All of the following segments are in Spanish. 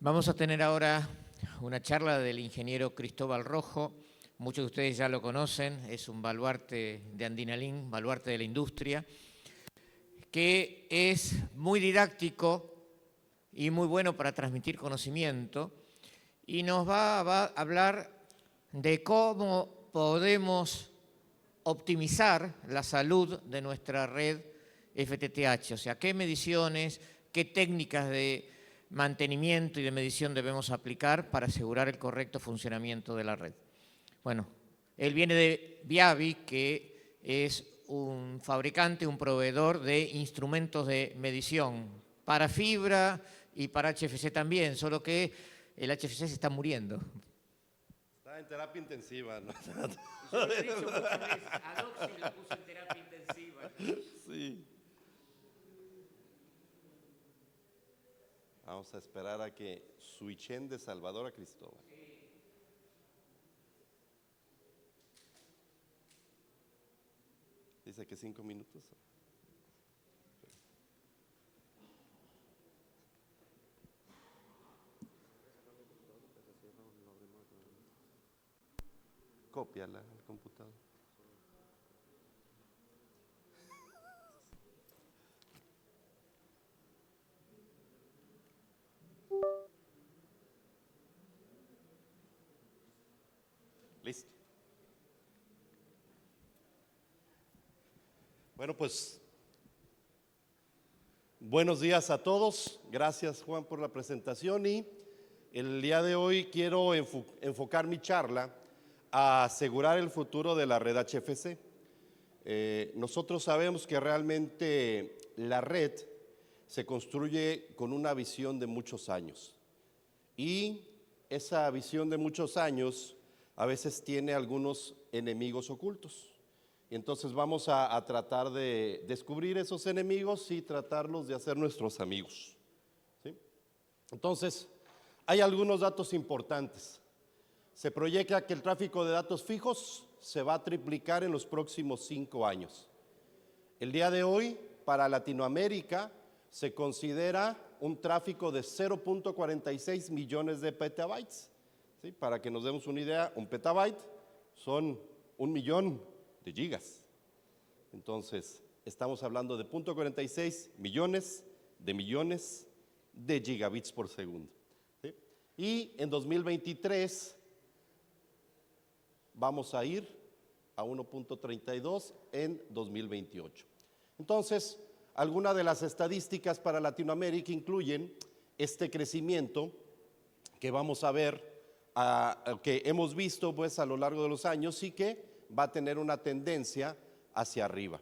Vamos a tener ahora una charla del ingeniero Cristóbal Rojo. Muchos de ustedes ya lo conocen, es un baluarte de Andinalín, baluarte de la industria, que es muy didáctico y muy bueno para transmitir conocimiento, y nos va a hablar de cómo podemos optimizar la salud de nuestra red FTTH, o sea, qué mediciones, qué técnicas de mantenimiento y de medición debemos aplicar para asegurar el correcto funcionamiento de la red. Bueno, él viene de Viavi, que es un fabricante, un proveedor de instrumentos de medición para fibra y para HFC también, solo que el HFC se está muriendo. Está en terapia intensiva, ¿no? Yo lo he dicho muchas veces, a Doxy lo puse en terapia intensiva. Sí. Vamos a esperar a que switchen de Salvador a Cristóbal. Dice que 5 minutos. Cópiala al computador. Listo. Bueno, pues buenos días a todos. Gracias, Juan, por la presentación. Y el día de hoy quiero enfocar mi charla a asegurar el futuro de la red HFC. Nosotros sabemos que realmente la red se construye con una visión de muchos años, y esa visión de muchos años a veces tiene algunos enemigos ocultos. Y entonces vamos a tratar de descubrir esos enemigos y tratarlos de hacer nuestros amigos, ¿sí? Entonces, hay algunos datos importantes. Se proyecta que el tráfico de datos fijos se va a triplicar en los próximos 5 años. El día de hoy, para Latinoamérica, se considera un tráfico de 0.46 millones de petabytes, ¿sí? Para que nos demos una idea, un petabyte son 1 millón de gigas. Entonces, estamos hablando de 0.46 millones de gigabits por segundo, ¿sí? Y en 2023 vamos a ir a 1.32 en 2028. Entonces, algunas de las estadísticas para Latinoamérica incluyen este crecimiento que vamos a ver, que hemos visto pues a lo largo de los años, y que va a tener una tendencia hacia arriba.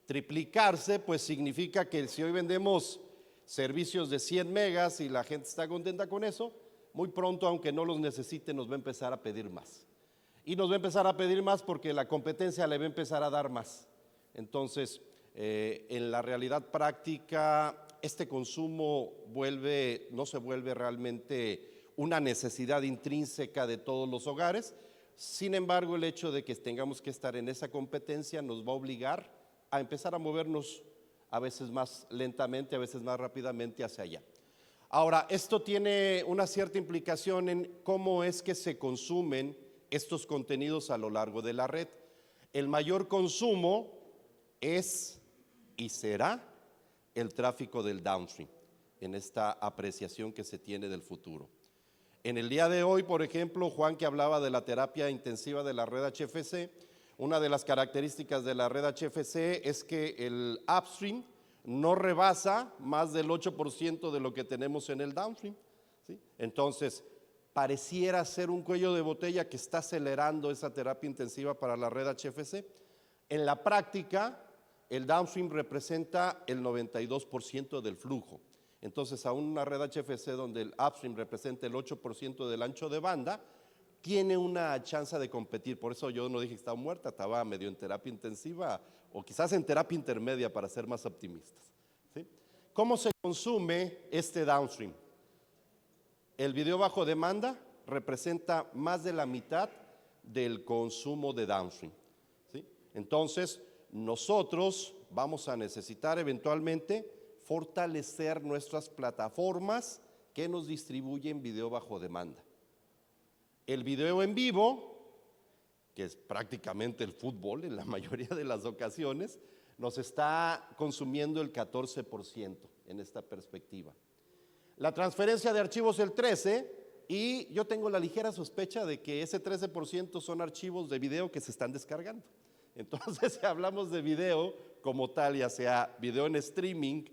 Triplicarse pues significa que si hoy vendemos servicios de 100 megas y la gente está contenta con eso, muy pronto, aunque no los necesite, nos va a empezar a pedir más. Y nos va a empezar a pedir más porque la competencia le va a empezar a dar más. Entonces, en la realidad práctica, este consumo no se vuelve realmente una necesidad intrínseca de todos los hogares. Sin embargo, el hecho de que tengamos que estar en esa competencia nos va a obligar a empezar a movernos a veces más lentamente, a veces más rápidamente hacia allá. Ahora, esto tiene una cierta implicación en cómo es que se consumen estos contenidos a lo largo de la red. El mayor consumo es y será el tráfico del downstream, en esta apreciación que se tiene del futuro. En el día de hoy, por ejemplo, Juan, que hablaba de la terapia intensiva de la red HFC, una de las características de la red HFC es que el upstream no rebasa más del 8% de lo que tenemos en el downstream, ¿sí? Entonces, pareciera ser un cuello de botella que está acelerando esa terapia intensiva para la red HFC. En la práctica, el downstream representa el 92% del flujo. Entonces, aún una red HFC donde el upstream representa el 8% del ancho de banda, tiene una chance de competir. Por eso yo no dije que estaba muerta, estaba medio en terapia intensiva o quizás en terapia intermedia, para ser más optimistas, ¿sí? ¿Cómo se consume este downstream? El video bajo demanda representa más de la mitad del consumo de downstream, ¿sí? Entonces, nosotros vamos a necesitar eventualmente fortalecer nuestras plataformas que nos distribuyen video bajo demanda. El video en vivo, que es prácticamente el fútbol en la mayoría de las ocasiones, nos está consumiendo el 14% en esta perspectiva. La transferencia de archivos el 13%, y yo tengo la ligera sospecha de que ese 13% son archivos de video que se están descargando. Entonces, si hablamos de video como tal, ya sea video en streaming,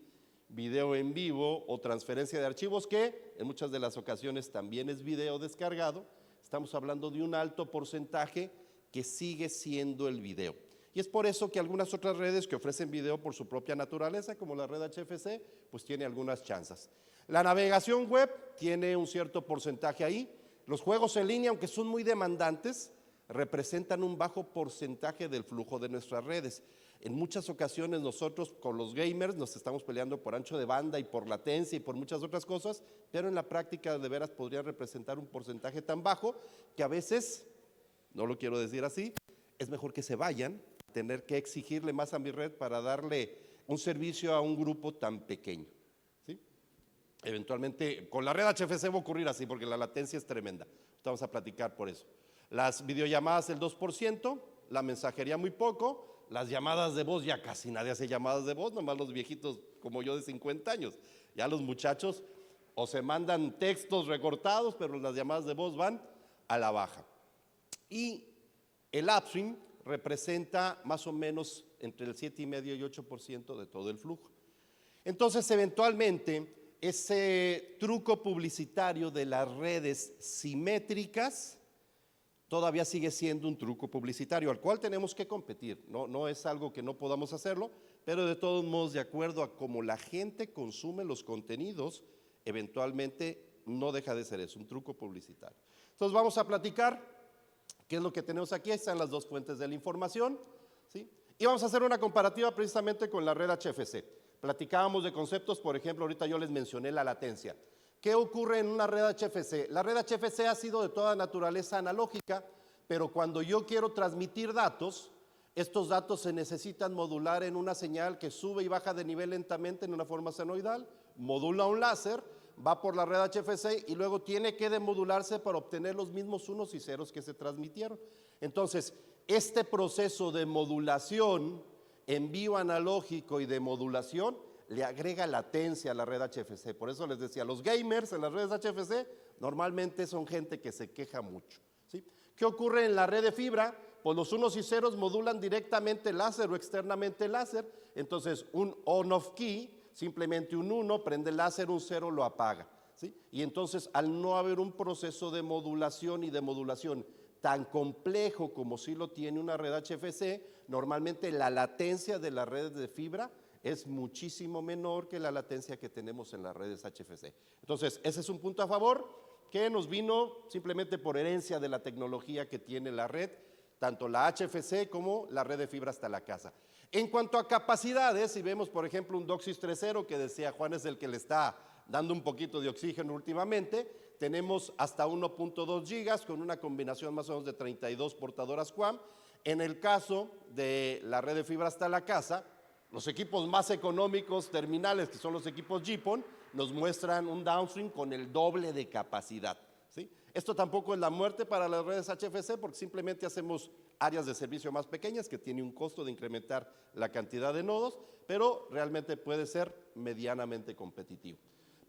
video en vivo o transferencia de archivos, que en muchas de las ocasiones también es video descargado, estamos hablando de un alto porcentaje que sigue siendo el video. Y es por eso que algunas otras redes que ofrecen video por su propia naturaleza, como la red HFC, pues tiene algunas chances. La navegación web tiene un cierto porcentaje ahí. Los juegos en línea, aunque son muy demandantes, representan un bajo porcentaje del flujo de nuestras redes. En muchas ocasiones nosotros con los gamers nos estamos peleando por ancho de banda y por latencia y por muchas otras cosas, pero en la práctica de veras podría representar un porcentaje tan bajo que a veces, no lo quiero decir así, es mejor que se vayan a tener que exigirle más a mi red para darle un servicio a un grupo tan pequeño. ¿Sí? Eventualmente, con la red HFC va a ocurrir así porque la latencia es tremenda. Vamos a platicar por eso. Las videollamadas el 2%, la mensajería muy poco, las llamadas de voz, ya casi nadie hace llamadas de voz, nomás los viejitos como yo de 50 años. Ya los muchachos o se mandan textos recortados, pero las llamadas de voz van a la baja. Y el upstream representa más o menos entre el 7,5 y 8% de todo el flujo. Entonces, eventualmente, ese truco publicitario de las redes simétricas todavía sigue siendo un truco publicitario al cual tenemos que competir. No es algo que no podamos hacerlo, pero de todos modos, de acuerdo a cómo la gente consume los contenidos, eventualmente no deja de ser eso, un truco publicitario. Entonces vamos a platicar qué es lo que tenemos aquí. Están las dos fuentes de la información, ¿sí? Y vamos a hacer una comparativa precisamente con la red HFC. Platicábamos de conceptos, por ejemplo, ahorita yo les mencioné la latencia. ¿Qué ocurre en una red HFC? La red HFC ha sido de toda naturaleza analógica, pero cuando yo quiero transmitir datos, estos datos se necesitan modular en una señal que sube y baja de nivel lentamente en una forma senoidal, modula un láser, va por la red HFC y luego tiene que demodularse para obtener los mismos unos y ceros que se transmitieron. Entonces, este proceso de modulación, envío analógico y de modulación, le agrega latencia a la red HFC. Por eso les decía, los gamers en las redes HFC normalmente son gente que se queja mucho, ¿sí? ¿Qué ocurre en la red de fibra? Pues los unos y ceros modulan directamente el láser o externamente el láser. Entonces, un on-off key, simplemente un 1 prende el láser, un 0 lo apaga, ¿sí? Y entonces, al no haber un proceso de modulación y de modulación tan complejo como sí lo tiene una red HFC, normalmente la latencia de las redes de fibra es muchísimo menor que la latencia que tenemos en las redes HFC. Entonces, ese es un punto a favor que nos vino simplemente por herencia de la tecnología que tiene la red, tanto la HFC como la red de fibra hasta la casa. En cuanto a capacidades, si vemos por ejemplo un DOCSIS 3.0, que decía Juan es el que le está dando un poquito de oxígeno últimamente, tenemos hasta 1.2 gigas con una combinación más o menos de 32 portadoras QAM. En el caso de la red de fibra hasta la casa, los equipos más económicos terminales, que son los equipos GPON, nos muestran un downstream con el doble de capacidad, ¿sí? Esto tampoco es la muerte para las redes HFC porque simplemente hacemos áreas de servicio más pequeñas que tiene un costo de incrementar la cantidad de nodos, pero realmente puede ser medianamente competitivo.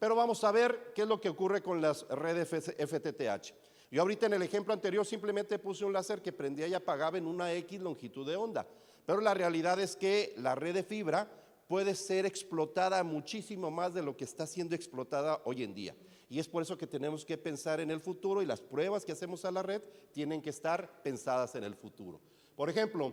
Pero vamos a ver qué es lo que ocurre con las redes FTTH. Yo ahorita en el ejemplo anterior simplemente puse un láser que prendía y apagaba en una X longitud de onda. Pero la realidad es que la red de fibra puede ser explotada muchísimo más de lo que está siendo explotada hoy en día. Y es por eso que tenemos que pensar en el futuro y las pruebas que hacemos a la red tienen que estar pensadas en el futuro. Por ejemplo,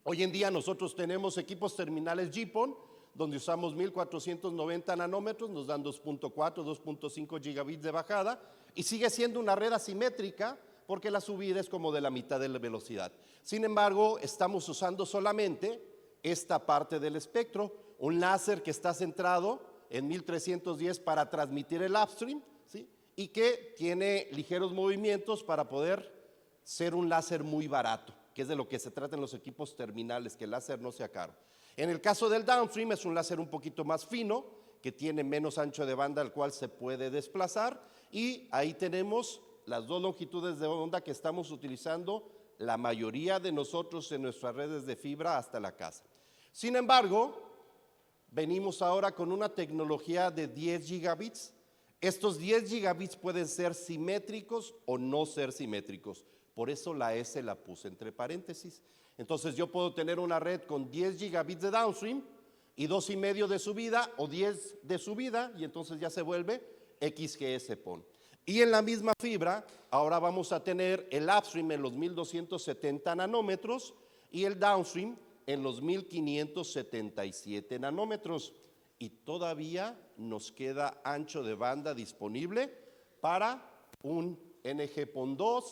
hoy en día nosotros tenemos equipos terminales GPON donde usamos 1490 nanómetros, nos dan 2.4, 2.5 gigabits de bajada y sigue siendo una red asimétrica porque la subida es como de la mitad de la velocidad. Sin embargo, estamos usando solamente esta parte del espectro, un láser que está centrado en 1310 para transmitir el upstream, ¿sí? Y que tiene ligeros movimientos para poder ser un láser muy barato, que es de lo que se trata en los equipos terminales, que el láser no sea caro. En el caso del downstream es un láser un poquito más fino, que tiene menos ancho de banda al cual se puede desplazar, y ahí tenemos las dos longitudes de onda que estamos utilizando la mayoría de nosotros en nuestras redes de fibra hasta la casa. Sin embargo, venimos ahora con una tecnología de 10 gigabits. Estos 10 gigabits pueden ser simétricos o no ser simétricos. Por eso la S la puse entre paréntesis. Entonces yo puedo tener una red con 10 gigabits de downstream y 2,5 de subida o 10 de subida, y entonces ya se vuelve XGS-PON. Y en la misma fibra, ahora vamos a tener el upstream en los 1270 nanómetros y el downstream en los 1577 nanómetros. Y todavía nos queda ancho de banda disponible para un NG-PON2,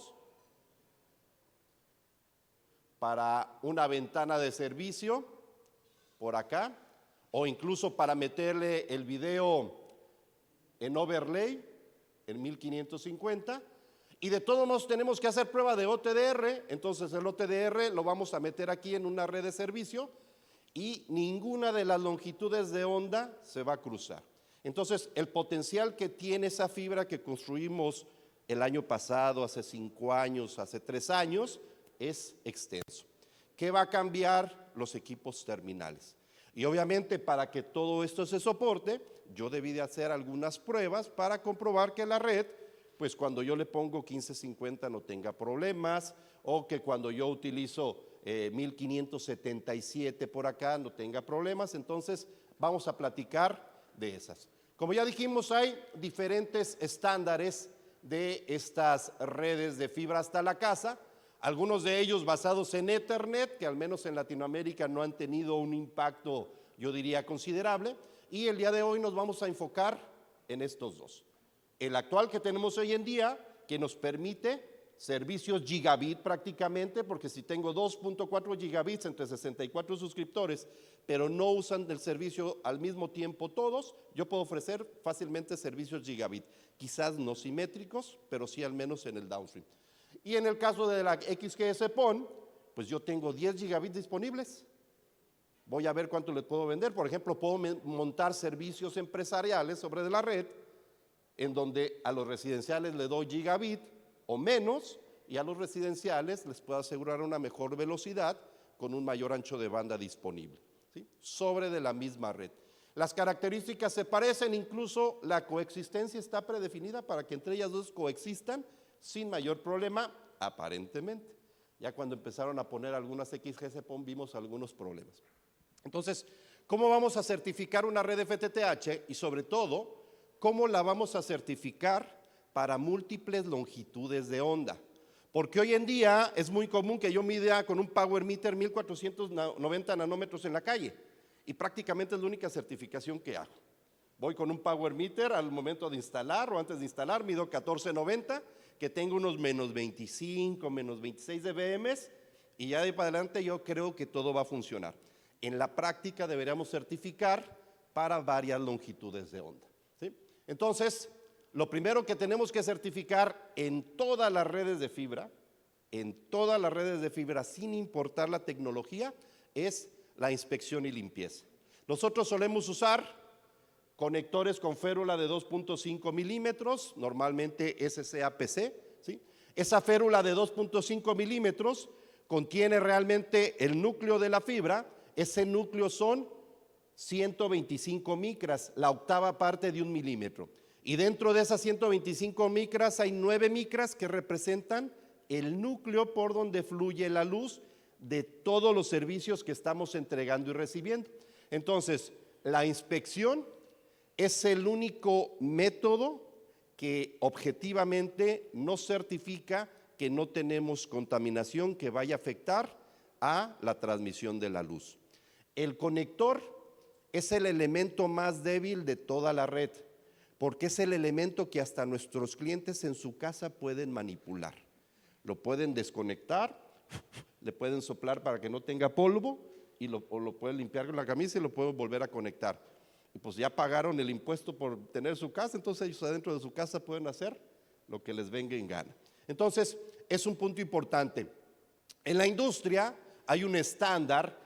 para una ventana de servicio por acá, o incluso para meterle el video en overlay en 1550, y de todos modos tenemos que hacer prueba de OTDR. Entonces el OTDR lo vamos a meter aquí en una red de servicio y ninguna de las longitudes de onda se va a cruzar. Entonces el potencial que tiene esa fibra que construimos el año pasado, hace 5 años, hace 3 años, es extenso. ¿Qué va a cambiar? Los equipos terminales. Y obviamente para que todo esto se soporte, yo debí de hacer algunas pruebas para comprobar que la red, pues cuando yo le pongo 1550 no tenga problemas, o que cuando yo utilizo 1577 por acá no tenga problemas. Entonces vamos a platicar de esas. Como ya dijimos, hay diferentes estándares de estas redes de fibra hasta la casa, algunos de ellos basados en Ethernet, que al menos en Latinoamérica no han tenido un impacto, yo diría, considerable, y el día de hoy nos vamos a enfocar en estos dos. El actual que tenemos hoy en día, que nos permite servicios gigabit prácticamente, porque si tengo 2.4 gigabits entre 64 suscriptores, pero no usan el servicio al mismo tiempo todos, yo puedo ofrecer fácilmente servicios gigabit, quizás no simétricos, pero sí al menos en el downstream. Y en el caso de la XGS-PON, pues yo tengo 10 gigabits disponibles. Voy a ver cuánto les puedo vender. Por ejemplo, puedo montar servicios empresariales sobre de la red, en donde a los residenciales le doy gigabit o menos, y a los residenciales les puedo asegurar una mejor velocidad con un mayor ancho de banda disponible, ¿sí? Sobre de la misma red. Las características se parecen, incluso la coexistencia está predefinida para que entre ellas dos coexistan sin mayor problema, aparentemente. Ya cuando empezaron a poner algunas XGS-PON vimos algunos problemas. Entonces, ¿cómo vamos a certificar una red FTTH? Y sobre todo, ¿cómo la vamos a certificar para múltiples longitudes de onda? Porque hoy en día es muy común que yo mida con un power meter 1490 nanómetros en la calle, y prácticamente es la única certificación que hago. Voy con un power meter al momento de instalar o antes de instalar, mido 1490, que tengo unos menos 25, menos 26 dBm, y ya de ahí para adelante yo creo que todo va a funcionar. En la práctica deberíamos certificar para varias longitudes de onda, ¿sí? Entonces, lo primero que tenemos que certificar en todas las redes de fibra, sin importar la tecnología, es la inspección y limpieza. Nosotros solemos usar conectores con férula de 2.5 milímetros, normalmente SCAPC, ¿sí? Esa férula de 2.5 milímetros contiene realmente el núcleo de la fibra. Ese núcleo son 125 micras, la octava parte de 1 milímetro. Y dentro de esas 125 micras hay 9 micras que representan el núcleo por donde fluye la luz de todos los servicios que estamos entregando y recibiendo. Entonces, la inspección es el único método que objetivamente nos certifica que no tenemos contaminación que vaya a afectar a la transmisión de la luz. El conector es el elemento más débil de toda la red, porque es el elemento que hasta nuestros clientes en su casa pueden manipular. Lo pueden desconectar, le pueden soplar para que no tenga polvo, o lo pueden limpiar con la camisa y lo pueden volver a conectar. Y pues ya pagaron el impuesto por tener su casa, entonces ellos adentro de su casa pueden hacer lo que les venga en gana. Entonces, es un punto importante. En la industria hay un estándar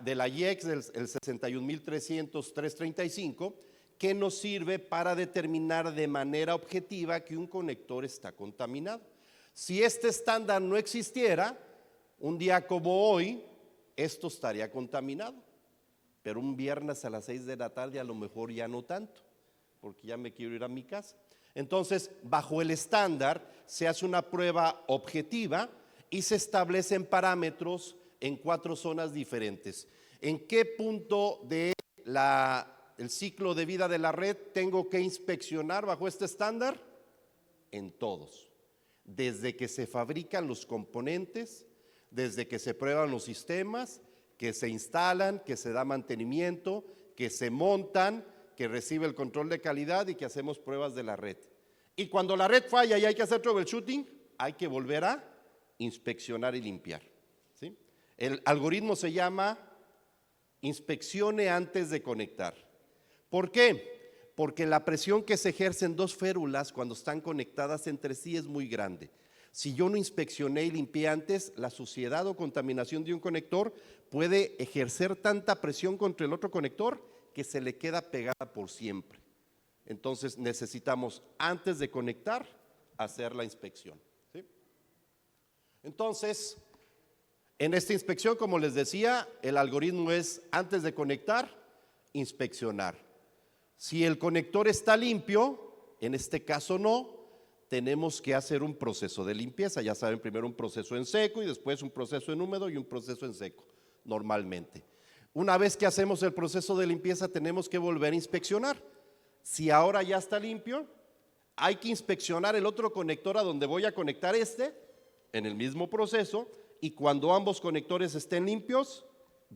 de la IEC, el 61300-335, que nos sirve para determinar de manera objetiva que un conector está contaminado. Si este estándar no existiera, un día como hoy, esto estaría contaminado, pero un viernes a las 6 de la tarde a lo mejor ya no tanto, porque ya me quiero ir a mi casa. Entonces, bajo el estándar se hace una prueba objetiva y se establecen parámetros en 4 zonas diferentes. ¿En qué punto del ciclo de vida de la red tengo que inspeccionar bajo este estándar? En todos. Desde que se fabrican los componentes, desde que se prueban los sistemas, que se instalan, que se da mantenimiento, que se montan, que recibe el control de calidad y que hacemos pruebas de la red. Y cuando la red falla y hay que hacer troubleshooting, hay que volver a inspeccionar y limpiar, ¿sí? El algoritmo se llama inspeccione antes de conectar. ¿Por qué? Porque la presión que se ejerce en 2 férulas cuando están conectadas entre sí es muy grande. Si yo no inspeccioné y limpié antes, la suciedad o contaminación de un conector puede ejercer tanta presión contra el otro conector que se le queda pegada por siempre. Entonces necesitamos, antes de conectar, hacer la inspección, ¿sí? Entonces, en esta inspección, como les decía, el algoritmo es, antes de conectar, inspeccionar. Si el conector está limpio, en este caso no, tenemos que hacer un proceso de limpieza. Ya saben, primero un proceso en seco y después un proceso en húmedo y un proceso en seco, normalmente. Una vez que hacemos el proceso de limpieza, tenemos que volver a inspeccionar. Si ahora ya está limpio, hay que inspeccionar el otro conector a donde voy a conectar en el mismo proceso, y cuando ambos conectores estén limpios,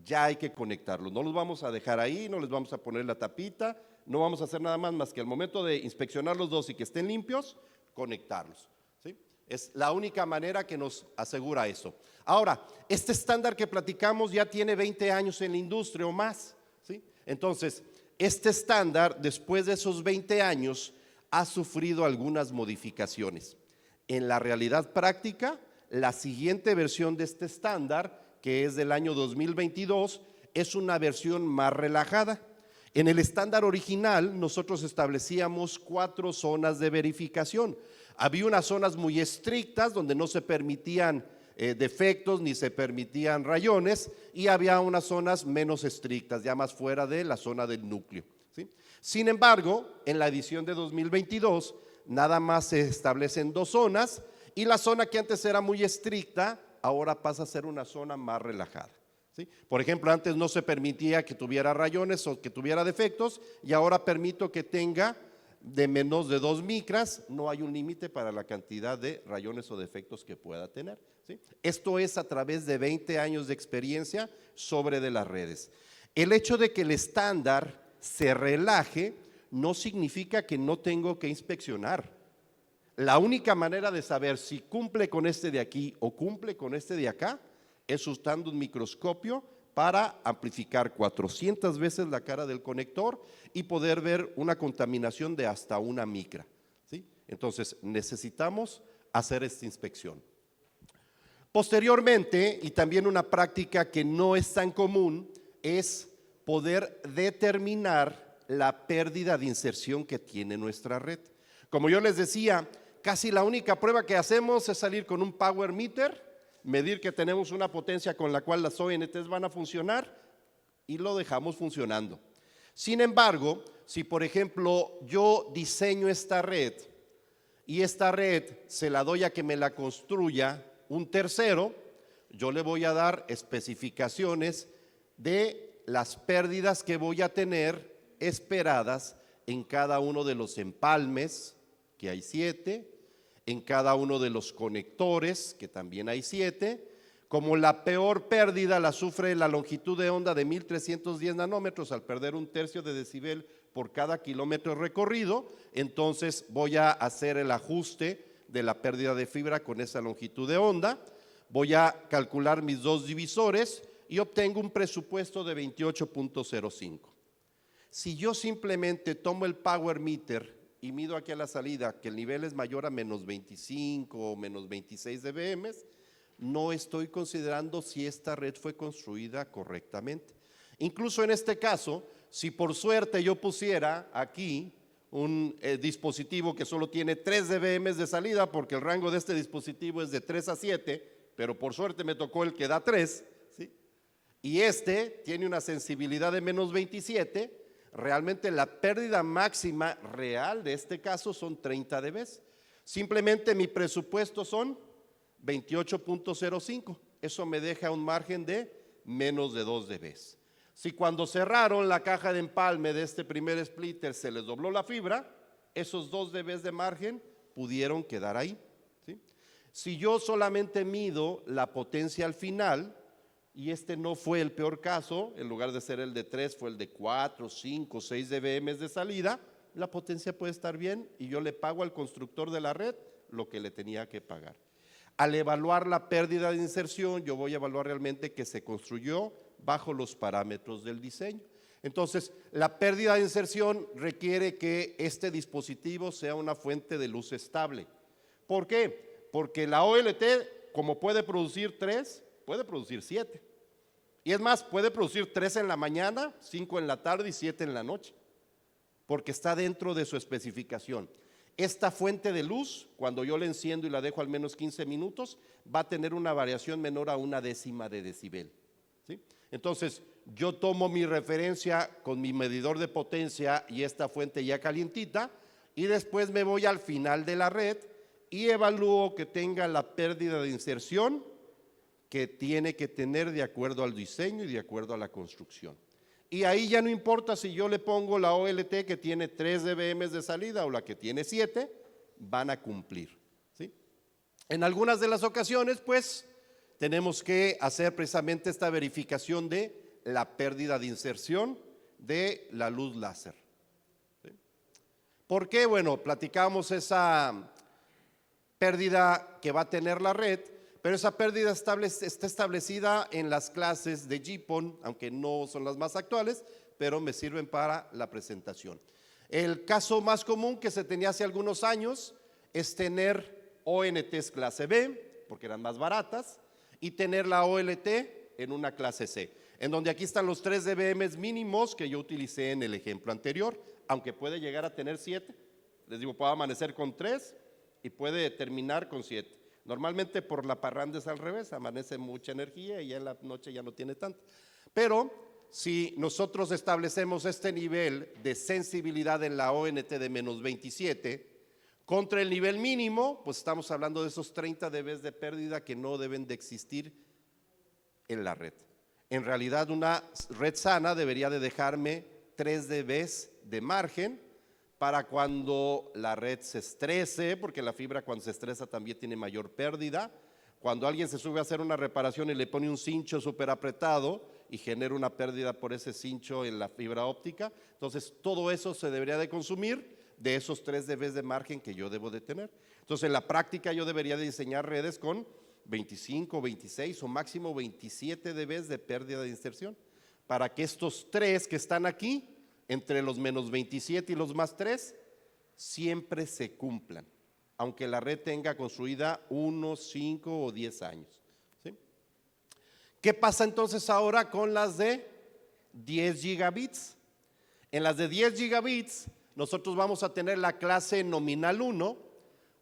ya hay que conectarlos. No los vamos a dejar ahí, no les vamos a poner la tapita, no vamos a hacer nada más que al momento de inspeccionar los dos y que estén limpios, conectarlos, ¿sí? Es la única manera que nos asegura eso. Ahora, este estándar que platicamos ya tiene 20 años en la industria o más, ¿sí? Entonces, este estándar, después de esos 20 años, ha sufrido algunas modificaciones. En la realidad práctica, la siguiente versión de este estándar, que es del año 2022, es una versión más relajada. En el estándar original, nosotros establecíamos 4 zonas de verificación. Había unas zonas muy estrictas donde no se permitían defectos ni se permitían rayones, y había unas zonas menos estrictas, ya más fuera de la zona del núcleo, ¿sí? Sin embargo, en la edición de 2022 nada más se establecen 2 zonas, y la zona que antes era muy estricta ahora pasa a ser una zona más relajada, ¿sí? Por ejemplo, antes no se permitía que tuviera rayones o que tuviera defectos, y ahora permito que tenga de menos de 2 micras, no hay un límite para la cantidad de rayones o defectos que pueda tener, ¿sí? Esto es a través de 20 años de experiencia sobre de las redes. El hecho de que el estándar se relaje no significa que no tengo que inspeccionar. La única manera de saber si cumple con este de aquí o cumple con este de acá es usando un microscopio para amplificar 400 veces la cara del conector y poder ver una contaminación de hasta 1 micra, ¿sí? Entonces necesitamos hacer esta inspección. Posteriormente, y también una práctica que no es tan común, es poder determinar la pérdida de inserción que tiene nuestra red. Como yo les decía, casi la única prueba que hacemos es salir con un power meter, medir que tenemos una potencia con la cual las ONTs van a funcionar, y lo dejamos funcionando. Sin embargo, si por ejemplo yo diseño esta red y esta red se la doy a que me la construya un tercero, yo le voy a dar especificaciones de las pérdidas que voy a tener esperadas en cada uno de los empalmes, que hay 7, en cada uno de los conectores, que también hay 7. Como la peor pérdida la sufre la longitud de onda de 1310 nanómetros al perder 1/3 de decibel por cada kilómetro recorrido, entonces voy a hacer el ajuste de la pérdida de fibra con esa longitud de onda, voy a calcular mis 2 divisores y obtengo un presupuesto de 28.05. Si yo simplemente tomo el power meter y mido aquí a la salida que el nivel es mayor a menos 25 o menos 26 dBm, no estoy considerando si esta red fue construida correctamente. Incluso en este caso, si por suerte yo pusiera aquí un dispositivo que solo tiene 3 dBm de salida, porque el rango de este dispositivo es de 3 a 7, pero por suerte me tocó el que da 3, ¿sí? Y este tiene una sensibilidad de menos 27, realmente la pérdida máxima real de este caso son 30 dB. Simplemente mi presupuesto son 28.05, eso me deja un margen de menos de 2 dB. Si cuando cerraron la caja de empalme de este primer splitter se les dobló la fibra, esos 2 dB de margen pudieron quedar ahí, ¿sí? Si yo solamente mido la potencia al final, y este no fue el peor caso, en lugar de ser el de 3 fue el de 4, 5, 6 dBm de salida, la potencia puede estar bien y yo le pago al constructor de la red lo que le tenía que pagar. Al evaluar la pérdida de inserción, yo voy a evaluar realmente que se construyó bajo los parámetros del diseño. Entonces, la pérdida de inserción requiere que este dispositivo sea una fuente de luz estable. ¿Por qué? Porque la OLT, como puede producir 3, puede producir 7. Y es más, puede producir 3 en la mañana, 5 en la tarde y 7 en la noche, porque está dentro de su especificación. Esta fuente de luz, cuando yo la enciendo y la dejo al menos 15 minutos, va a tener una variación menor a 1/10 de decibel, ¿sí? Entonces, yo tomo mi referencia con mi medidor de potencia y esta fuente ya calientita, y después me voy al final de la red y evalúo que tenga la pérdida de inserción que tiene que tener de acuerdo al diseño y de acuerdo a la construcción. Y ahí ya no importa si yo le pongo la OLT que tiene 3 dBm de salida o la que tiene 7, van a cumplir, ¿sí? En algunas de las ocasiones, pues, tenemos que hacer precisamente esta verificación de la pérdida de inserción de la luz láser, ¿sí? ¿Por qué? Bueno, platicamos esa pérdida que va a tener la red, pero esa pérdida está establecida en las clases de GPON, aunque no son las más actuales, pero me sirven para la presentación. El caso más común que se tenía hace algunos años es tener ONTs clase B, porque eran más baratas, y tener la OLT en una clase C, en donde aquí están los 3 dBm mínimos que yo utilicé en el ejemplo anterior, aunque puede llegar a tener 7. Les digo, puede amanecer con 3 y puede terminar con 7. Normalmente por la parranda es al revés, amanece mucha energía y ya en la noche ya no tiene tanta. Pero si nosotros establecemos este nivel de sensibilidad en la ONT de menos 27 contra el nivel mínimo, pues estamos hablando de esos 30 dB de pérdida que no deben de existir en la red. En realidad una red sana debería de dejarme 3 dB de margen para cuando la red se estrese, porque la fibra cuando se estresa también tiene mayor pérdida. Cuando alguien se sube a hacer una reparación y le pone un cincho súper apretado y genera una pérdida por ese cincho en la fibra óptica, entonces todo eso se debería de consumir de esos 3 dB de margen que yo debo de tener. Entonces en la práctica yo debería de diseñar redes con 25, 26 o máximo 27 dB de pérdida de inserción, para que estos 3 que están aquí, entre los menos 27 y los más 3, siempre se cumplan, aunque la red tenga construida 1, 5 o 10 años, ¿sí? ¿Qué pasa entonces ahora con las de 10 gigabits? En las de 10 gigabits nosotros vamos a tener la clase nominal 1,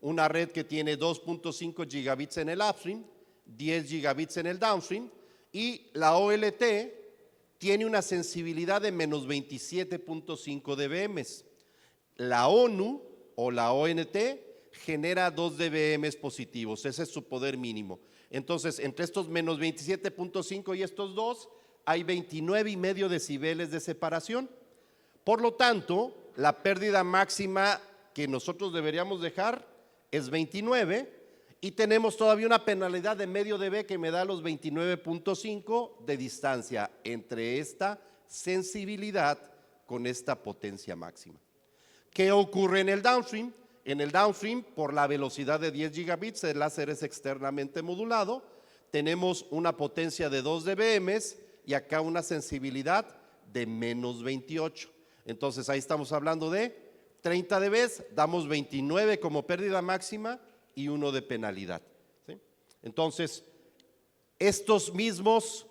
una red que tiene 2.5 gigabits en el upstream, 10 gigabits en el downstream, y la OLT tiene una sensibilidad de menos 27.5 dBm. La ONU o la ONT genera 2 dBm positivos, ese es su poder mínimo. Entonces, entre estos menos 27.5 y estos dos, hay 29,5 decibeles de separación. Por lo tanto, la pérdida máxima que nosotros deberíamos dejar es 29, y tenemos todavía una penalidad de medio dB que me da los 29.5 de distancia entre esta sensibilidad con esta potencia máxima. ¿Qué ocurre en el downstream? En el downstream, por la velocidad de 10 gigabits, el láser es externamente modulado, tenemos una potencia de 2 dBm y acá una sensibilidad de menos 28. Entonces ahí estamos hablando de 30 dB, damos 29 como pérdida máxima y 1 de penalidad, ¿sí? Entonces, estos mismos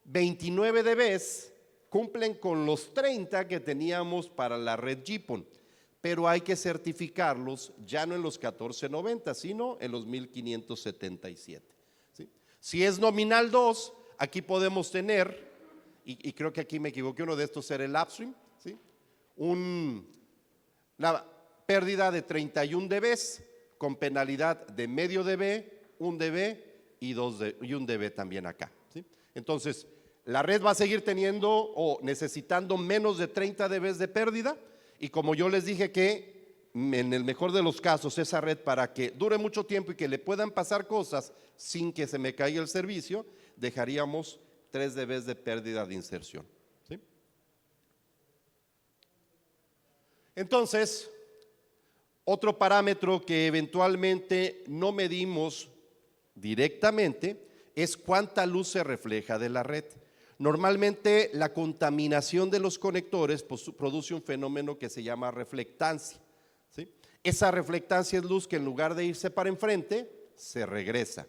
29 dB cumplen con los 30 que teníamos para la red GPON, pero hay que certificarlos ya no en los 1490, sino en los 1577. ¿Sí? Si es nominal 2, aquí podemos tener, y creo que aquí me equivoqué, uno de estos era el upstream, ¿sí? Una pérdida de 31 dB con penalidad de medio dB, 1 dB y 1 dB también acá, ¿sí? Entonces, la red va a seguir teniendo o necesitando menos de 30 dB de pérdida, y como yo les dije que en el mejor de los casos esa red, para que dure mucho tiempo y que le puedan pasar cosas sin que se me caiga el servicio, dejaríamos 3 dB de pérdida de inserción, ¿sí? Entonces, otro parámetro que eventualmente no medimos directamente es cuánta luz se refleja de la red. Normalmente la contaminación de los conectores produce un fenómeno que se llama reflectancia, ¿sí? Esa reflectancia es luz que en lugar de irse para enfrente, se regresa.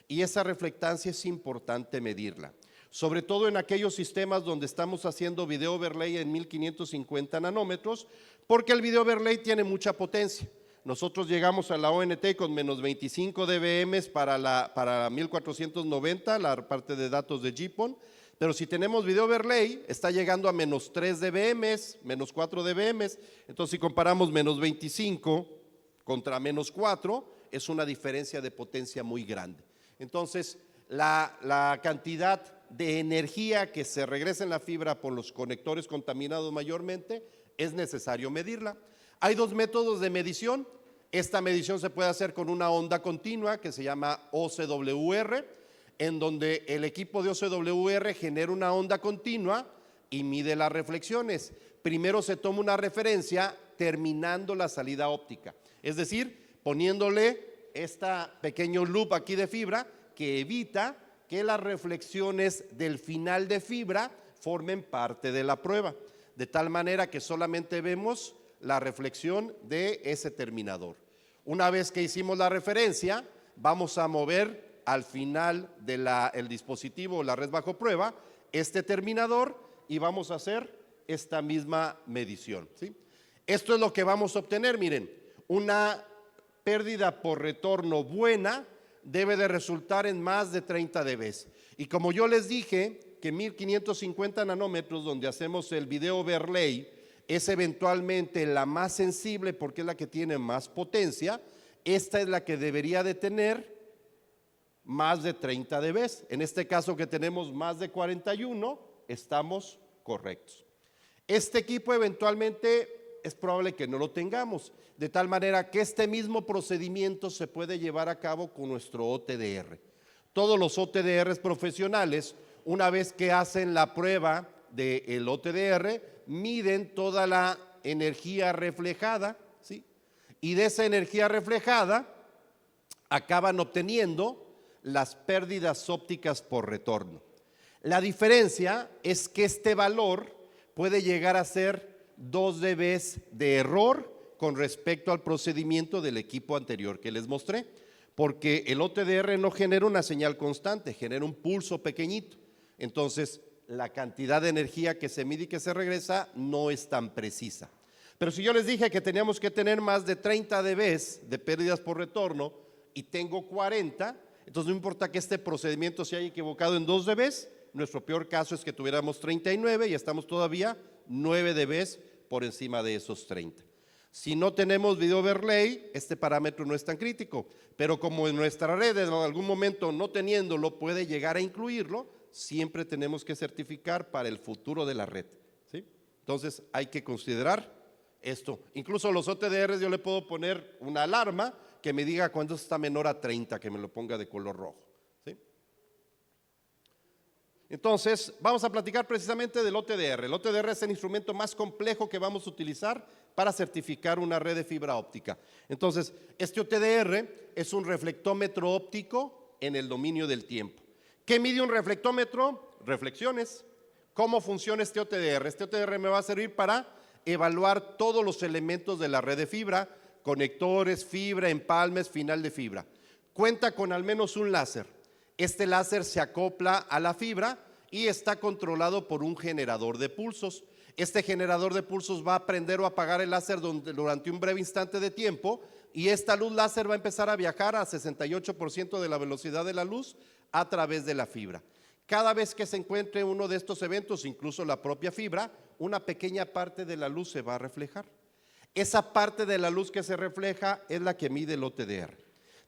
Y esa reflectancia es importante medirla, sobre todo en aquellos sistemas donde estamos haciendo video overlay en 1550 nanómetros, porque el video overlay tiene mucha potencia. Nosotros llegamos a la ONT con menos 25 dBm para 1490, la parte de datos de GPON, pero si tenemos video overlay, está llegando a menos 3 dBm, menos 4 dBm, entonces si comparamos menos 25 contra menos 4, es una diferencia de potencia muy grande. Entonces, la cantidad de energía que se regresa en la fibra por los conectores contaminados mayormente, es necesario medirla. Hay dos métodos de medición. Esta medición se puede hacer con una onda continua que se llama OCWR, en donde el equipo de OCWR genera una onda continua y mide las reflexiones. Primero se toma una referencia terminando la salida óptica, es decir, poniéndole este pequeño loop aquí de fibra que evita que las reflexiones del final de fibra formen parte de la prueba, de tal manera que solamente vemos la reflexión de ese terminador. Una vez que hicimos la referencia, vamos a mover al final del dispositivo o la red bajo prueba este terminador y vamos a hacer esta misma medición, ¿sí? Esto es lo que vamos a obtener. Miren, una pérdida por retorno buena debe de resultar en más de 30 dB. Y como yo les dije que 1550 nanómetros, donde hacemos el video overlay, es eventualmente la más sensible porque es la que tiene más potencia, esta es la que debería de tener más de 30 dB. En este caso que tenemos más de 41, estamos correctos. Este equipo eventualmente es probable que no lo tengamos, de tal manera que este mismo procedimiento se puede llevar a cabo con nuestro OTDR. Todos los OTDRs profesionales, una vez que hacen la prueba del OTDR, miden toda la energía reflejada, ¿sí? Y de esa energía reflejada acaban obteniendo las pérdidas ópticas por retorno. La diferencia es que este valor puede llegar a ser 2 dB de error con respecto al procedimiento del equipo anterior que les mostré, porque el OTDR no genera una señal constante, genera un pulso pequeñito. Entonces, la cantidad de energía que se mide y que se regresa no es tan precisa. Pero si yo les dije que teníamos que tener más de 30 dB de pérdidas por retorno y tengo 40, entonces no importa que este procedimiento se haya equivocado en 2 dB, nuestro peor caso es que tuviéramos 39 y estamos todavía 9 dB por encima de esos 30. Si no tenemos video overlay, este parámetro no es tan crítico, pero como en nuestra red en algún momento no teniéndolo puede llegar a incluirlo, siempre tenemos que certificar para el futuro de la red, ¿sí? Entonces hay que considerar esto. Incluso los OTDRs yo le puedo poner una alarma que me diga cuándo está menor a 30, que me lo ponga de color rojo, ¿sí? Entonces vamos a platicar precisamente del OTDR. El OTDR es el instrumento más complejo que vamos a utilizar para certificar una red de fibra óptica. Entonces, este OTDR es un reflectómetro óptico en el dominio del tiempo. ¿Qué mide un reflectómetro? Reflexiones. ¿Cómo funciona este OTDR? Este OTDR me va a servir para evaluar todos los elementos de la red de fibra, conectores, fibra, empalmes, final de fibra. Cuenta con al menos un láser. Este láser se acopla a la fibra y está controlado por un generador de pulsos. Este generador de pulsos va a prender o apagar el láser durante un breve instante de tiempo, y esta luz láser va a empezar a viajar a 68% de la velocidad de la luz a través de la fibra. Cada vez que se encuentre uno de estos eventos, incluso la propia fibra, una pequeña parte de la luz se va a reflejar. Esa parte de la luz que se refleja es la que mide el OTDR.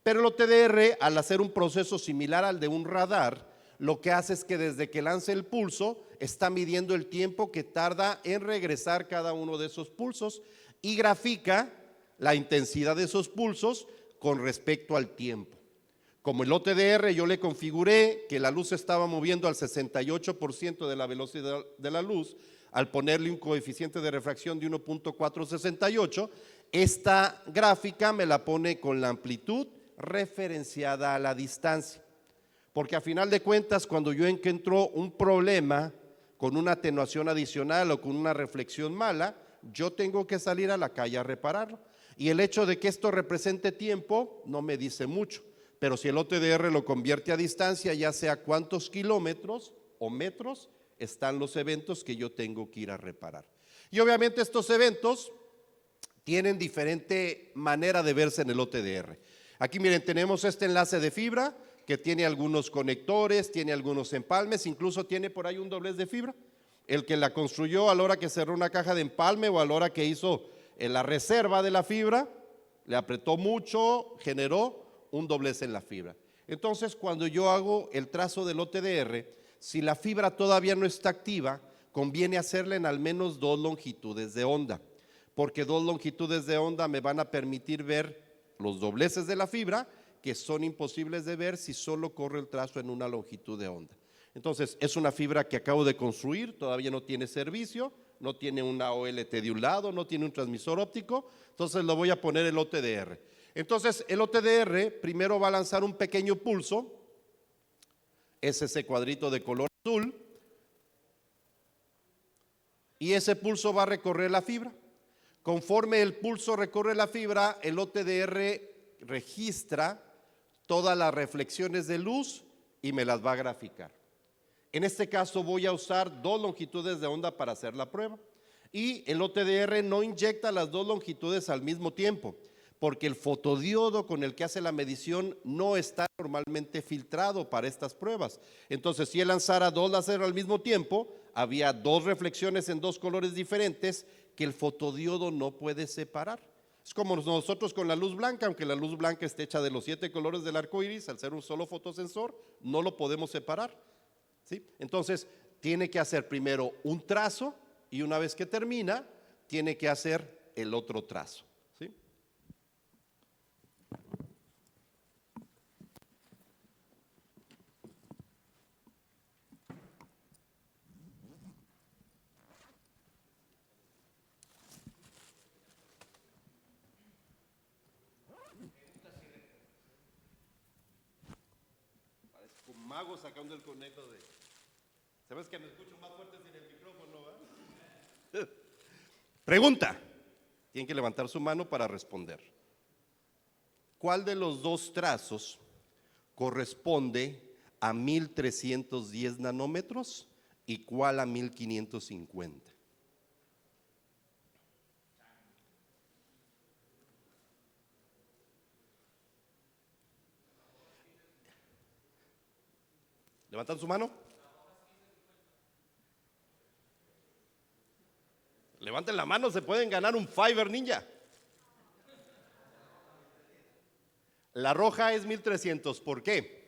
Pero el OTDR, al hacer un proceso similar al de un radar, lo que hace es que desde que lance el pulso, está midiendo el tiempo que tarda en regresar cada uno de esos pulsos y grafica la intensidad de esos pulsos con respecto al tiempo. Como el OTDR yo le configuré que la luz se estaba moviendo al 68% de la velocidad de la luz, al ponerle un coeficiente de refracción de 1.468, esta gráfica me la pone con la amplitud referenciada a la distancia. Porque a final de cuentas, cuando yo encuentro un problema con una atenuación adicional o con una reflexión mala, yo tengo que salir a la calle a repararlo. Y el hecho de que esto represente tiempo no me dice mucho, pero si el OTDR lo convierte a distancia, ya sea cuántos kilómetros o metros están los eventos que yo tengo que ir a reparar. Y obviamente estos eventos tienen diferente manera de verse en el OTDR. Aquí miren, tenemos este enlace de fibra que tiene algunos conectores, tiene algunos empalmes, incluso tiene por ahí un doblez de fibra. El que la construyó a la hora que cerró una caja de empalme o a la hora que hizo la reserva de la fibra, le apretó mucho, generó un doblez en la fibra. Entonces, cuando yo hago el trazo del OTDR, si la fibra todavía no está activa, conviene hacerla en al menos 2 longitudes de onda, porque 2 longitudes de onda me van a permitir ver los dobleces de la fibra, que son imposibles de ver si solo corre el trazo en una longitud de onda. Entonces, es una fibra que acabo de construir, todavía no tiene servicio, no tiene una OLT de un lado, no tiene un transmisor óptico, entonces lo voy a poner el OTDR. Entonces, el OTDR primero va a lanzar un pequeño pulso, es ese cuadrito de color azul, y ese pulso va a recorrer la fibra. Conforme el pulso recorre la fibra, el OTDR registra todas las reflexiones de luz y me las va a graficar. En este caso voy a usar 2 longitudes de onda para hacer la prueba, y el OTDR no inyecta las 2 longitudes al mismo tiempo, porque el fotodiodo con el que hace la medición no está normalmente filtrado para estas pruebas. Entonces, si él lanzara 2 láseres al mismo tiempo, había 2 reflexiones en 2 colores diferentes que el fotodiodo no puede separar. Es como nosotros con la luz blanca, aunque la luz blanca esté hecha de los 7 colores del arco iris, al ser un solo fotosensor, no lo podemos separar, ¿sí? Entonces, tiene que hacer primero un trazo, y una vez que termina, tiene que hacer el otro trazo, ¿sí? Parece un mago sacando el conejo de... ¿Sabes que me escucho más fuerte sin el micrófono, ¿verdad? Pregunta. Tienen que levantar su mano para responder. ¿Cuál de los 2 trazos corresponde a 1310 nanómetros y cuál a 1550? ¿Levantan su mano? Levanten la mano, se pueden ganar un Fiverr Ninja. La roja es 1300, ¿por qué?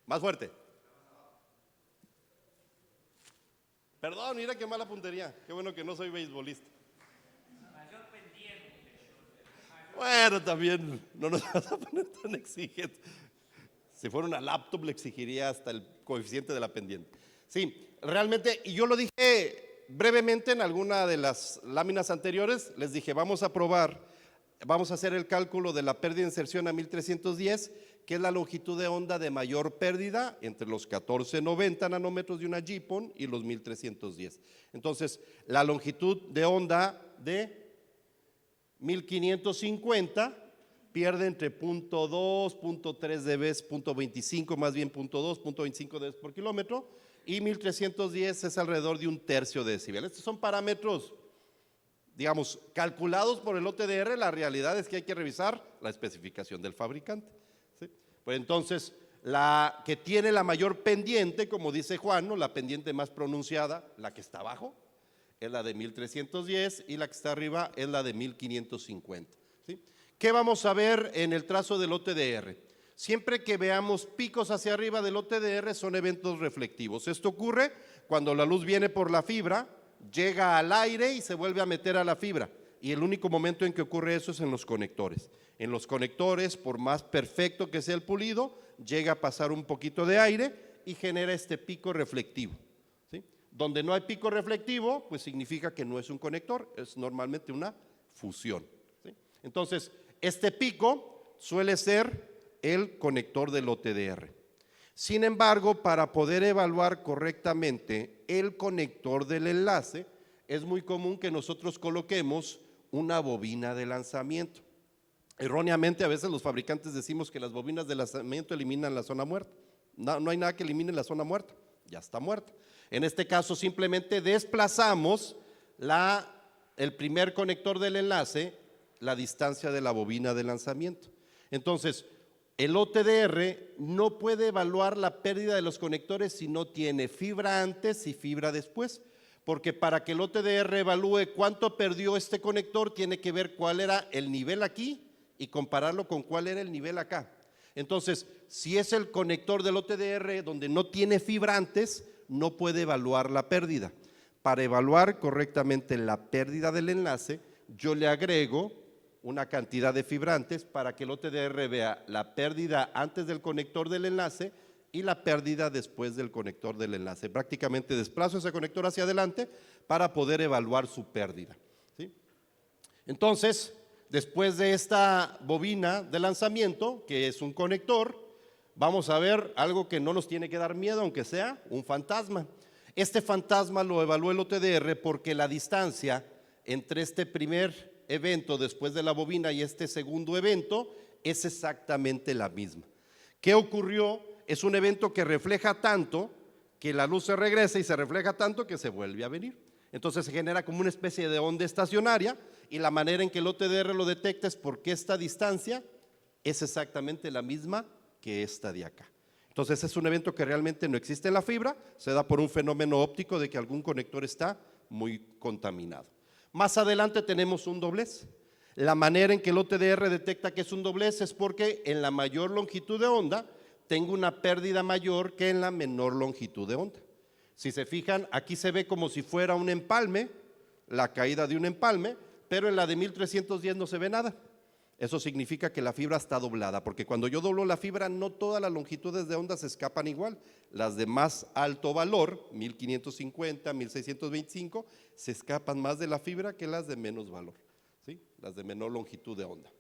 Más fuerte. Perdón, mira qué mala puntería. Qué bueno que no soy beisbolista. Bueno, también no nos vas a poner tan exigentes. Si fuera una laptop le exigiría hasta el coeficiente de la pendiente. Sí, realmente, y yo lo dije brevemente en alguna de las láminas anteriores, les dije, vamos a probar, vamos a hacer el cálculo de la pérdida de inserción a 1310, que es la longitud de onda de mayor pérdida entre los 1490 nanómetros de una GPON y los 1310. Entonces, la longitud de onda de 1550 pierde entre 0.2, 0.3 dB, 0.25, más bien 0.2, 0.25 dB por kilómetro, y 1310 es alrededor de 1/3 de decibel. Estos son parámetros, digamos, calculados por el OTDR. La realidad es que hay que revisar la especificación del fabricante, ¿sí? Pues entonces, la que tiene la mayor pendiente, como dice Juan, ¿no?, la pendiente más pronunciada, la que está abajo, es la de 1310 y la que está arriba es la de 1550, ¿sí? ¿Qué vamos a ver en el trazo del OTDR? Siempre que veamos picos hacia arriba del OTDR son eventos reflectivos. Esto ocurre cuando la luz viene por la fibra, llega al aire y se vuelve a meter a la fibra. Y el único momento en que ocurre eso es en los conectores. En los conectores, por más perfecto que sea el pulido, llega a pasar un poquito de aire y genera este pico reflectivo, ¿sí? Donde no hay pico reflectivo, pues significa que no es un conector, es normalmente una fusión, ¿sí? Entonces, este pico suele ser el conector del OTDR. Sin embargo, para poder evaluar correctamente el conector del enlace, es muy común que nosotros coloquemos una bobina de lanzamiento. Erróneamente, a veces los fabricantes decimos que las bobinas de lanzamiento eliminan la zona muerta. No hay nada que elimine la zona muerta, ya está muerta. En este caso, simplemente desplazamos el primer conector del enlace, la distancia de la bobina de lanzamiento. Entonces, el OTDR no puede evaluar la pérdida de los conectores si no tiene fibra antes y fibra después, porque para que el OTDR evalúe cuánto perdió este conector, tiene que ver cuál era el nivel aquí y compararlo con cuál era el nivel acá. Entonces, si es el conector del OTDR donde no tiene fibra antes, no puede evaluar la pérdida. Para evaluar correctamente la pérdida del enlace, yo le agrego una cantidad de fibrantes para que el OTDR vea la pérdida antes del conector del enlace y la pérdida después del conector del enlace. Prácticamente desplazo ese conector hacia adelante para poder evaluar su pérdida, ¿sí? Entonces, después de esta bobina de lanzamiento, que es un conector, vamos a ver algo que no nos tiene que dar miedo, aunque sea un fantasma. Este fantasma lo evaluó el OTDR porque la distancia entre este primer evento después de la bobina y este segundo evento es exactamente la misma. ¿Qué ocurrió? Es un evento que refleja tanto que la luz se regresa y se refleja tanto que se vuelve a venir. Entonces se genera como una especie de onda estacionaria y la manera en que el OTDR lo detecta es porque esta distancia es exactamente la misma que esta de acá. Entonces es un evento que realmente no existe en la fibra, se da por un fenómeno óptico de que algún conector está muy contaminado. Más adelante tenemos un doblez. La manera en que el OTDR detecta que es un doblez es porque en la mayor longitud de onda tengo una pérdida mayor que en la menor longitud de onda. Si se fijan, aquí se ve como si fuera un empalme, la caída de un empalme, pero en la de 1310 no se ve nada. Eso significa que la fibra está doblada, porque cuando yo doblo la fibra no todas las longitudes de onda se escapan igual. Las de más alto valor, 1550, 1625, se escapan más de la fibra que las de menos valor, ¿sí? Las de menor longitud de onda.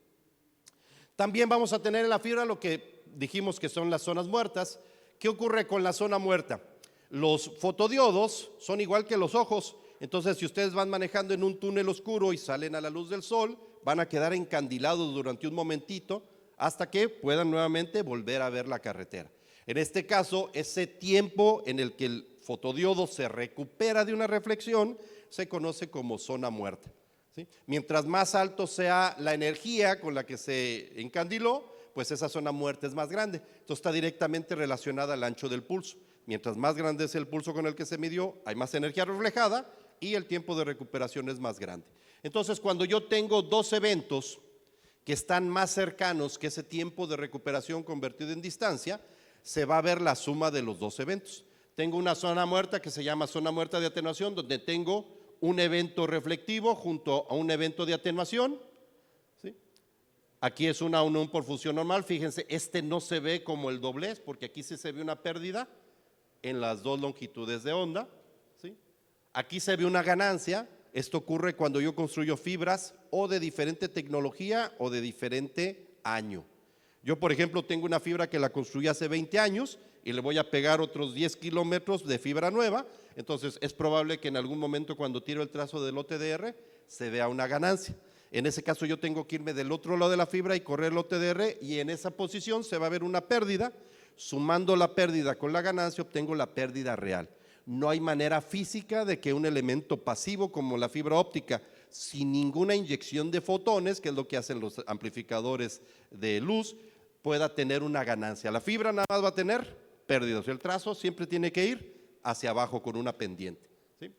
También vamos a tener en la fibra lo que dijimos que son las zonas muertas. ¿Qué ocurre con la zona muerta? Los fotodiodos son igual que los ojos. Entonces, si ustedes van manejando en un túnel oscuro y salen a la luz del sol, van a quedar encandilados durante un momentito hasta que puedan nuevamente volver a ver la carretera. En este caso, ese tiempo en el que el fotodiodo se recupera de una reflexión se conoce como zona muerta, ¿sí? Mientras más alto sea la energía con la que se encandiló, pues esa zona muerta es más grande. Entonces está directamente relacionada al ancho del pulso. Mientras más grande es el pulso con el que se midió, hay más energía reflejada y el tiempo de recuperación es más grande. Entonces, cuando yo tengo dos eventos que están más cercanos que ese tiempo de recuperación convertido en distancia, se va a ver la suma de los dos eventos. Tengo una zona muerta que se llama zona muerta de atenuación, donde tengo un evento reflectivo junto a un evento de atenuación, ¿sí? Aquí es una unión por fusión normal. Fíjense, este no se ve como el doblez, porque aquí sí se ve una pérdida en las dos longitudes de onda, ¿sí? Aquí se ve una ganancia. Esto ocurre cuando yo construyo fibras o de diferente tecnología o de diferente año. Yo, por ejemplo, tengo una fibra que la construí hace 20 años y le voy a pegar otros 10 kilómetros de fibra nueva. Entonces es probable que en algún momento, cuando tiro el trazo del OTDR, se vea una ganancia. En ese caso yo tengo que irme del otro lado de la fibra y correr el OTDR, y en esa posición se va a ver una pérdida. Sumando la pérdida con la ganancia obtengo la pérdida real. No hay manera física de que un elemento pasivo como la fibra óptica, sin ninguna inyección de fotones, que es lo que hacen los amplificadores de luz, pueda tener una ganancia. La fibra nada más va a tener pérdidas. El trazo siempre tiene que ir hacia abajo con una pendiente, ¿sí?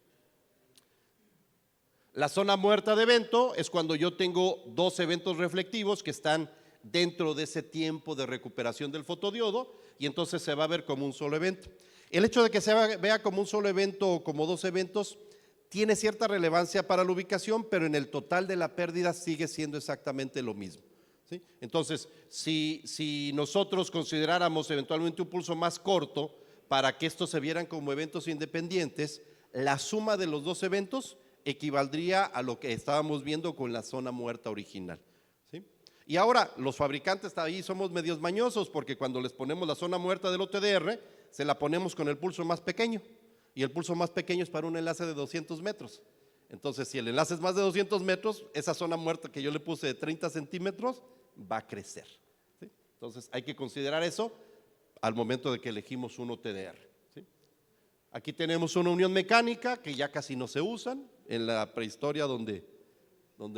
La zona muerta de evento es cuando yo tengo dos eventos reflectivos que están dentro de ese tiempo de recuperación del fotodiodo, y entonces se va a ver como un solo evento. El hecho de que se vea como un solo evento o como dos eventos tiene cierta relevancia para la ubicación, pero en el total de la pérdida sigue siendo exactamente lo mismo, ¿sí? Entonces, si nosotros consideráramos eventualmente un pulso más corto para que estos se vieran como eventos independientes, la suma de los dos eventos equivaldría a lo que estábamos viendo con la zona muerta original, ¿sí? Y ahora los fabricantes ahí somos medios mañosos, porque cuando les ponemos la zona muerta del OTDR, se la ponemos con el pulso más pequeño, y el pulso más pequeño es para un enlace de 200 metros. Entonces, si el enlace es más de 200 metros, esa zona muerta que yo le puse de 30 centímetros va a crecer, ¿sí? Entonces, hay que considerar eso al momento de que elegimos un OTDR, ¿sí? Aquí tenemos una unión mecánica que ya casi no se usan. En la prehistoria, donde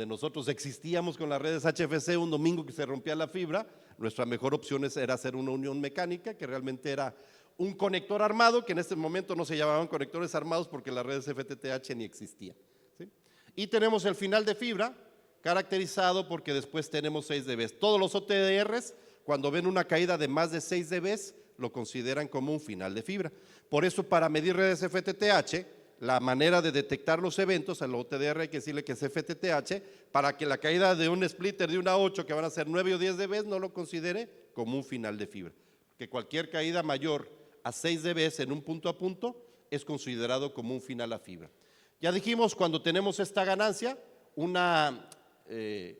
nosotros existíamos con las redes HFC, un domingo que se rompía la fibra, nuestra mejor opción era hacer una unión mecánica, que realmente era un conector armado, que en este momento no se llamaban conectores armados porque las redes FTTH ni existían, ¿sí? Y tenemos el final de fibra, caracterizado porque después tenemos 6 dB. Todos los OTDRs, cuando ven una caída de más de 6 dB, lo consideran como un final de fibra. Por eso, para medir redes FTTH, la manera de detectar los eventos, al OTDR hay que decirle que es FTTH, para que la caída de un splitter de 1 a 8, que van a ser 9 o 10 dB, no lo considere como un final de fibra. Que cualquier caída mayor a 6 dB en un punto a punto es considerado como un final a fibra. Ya dijimos, cuando tenemos esta ganancia, una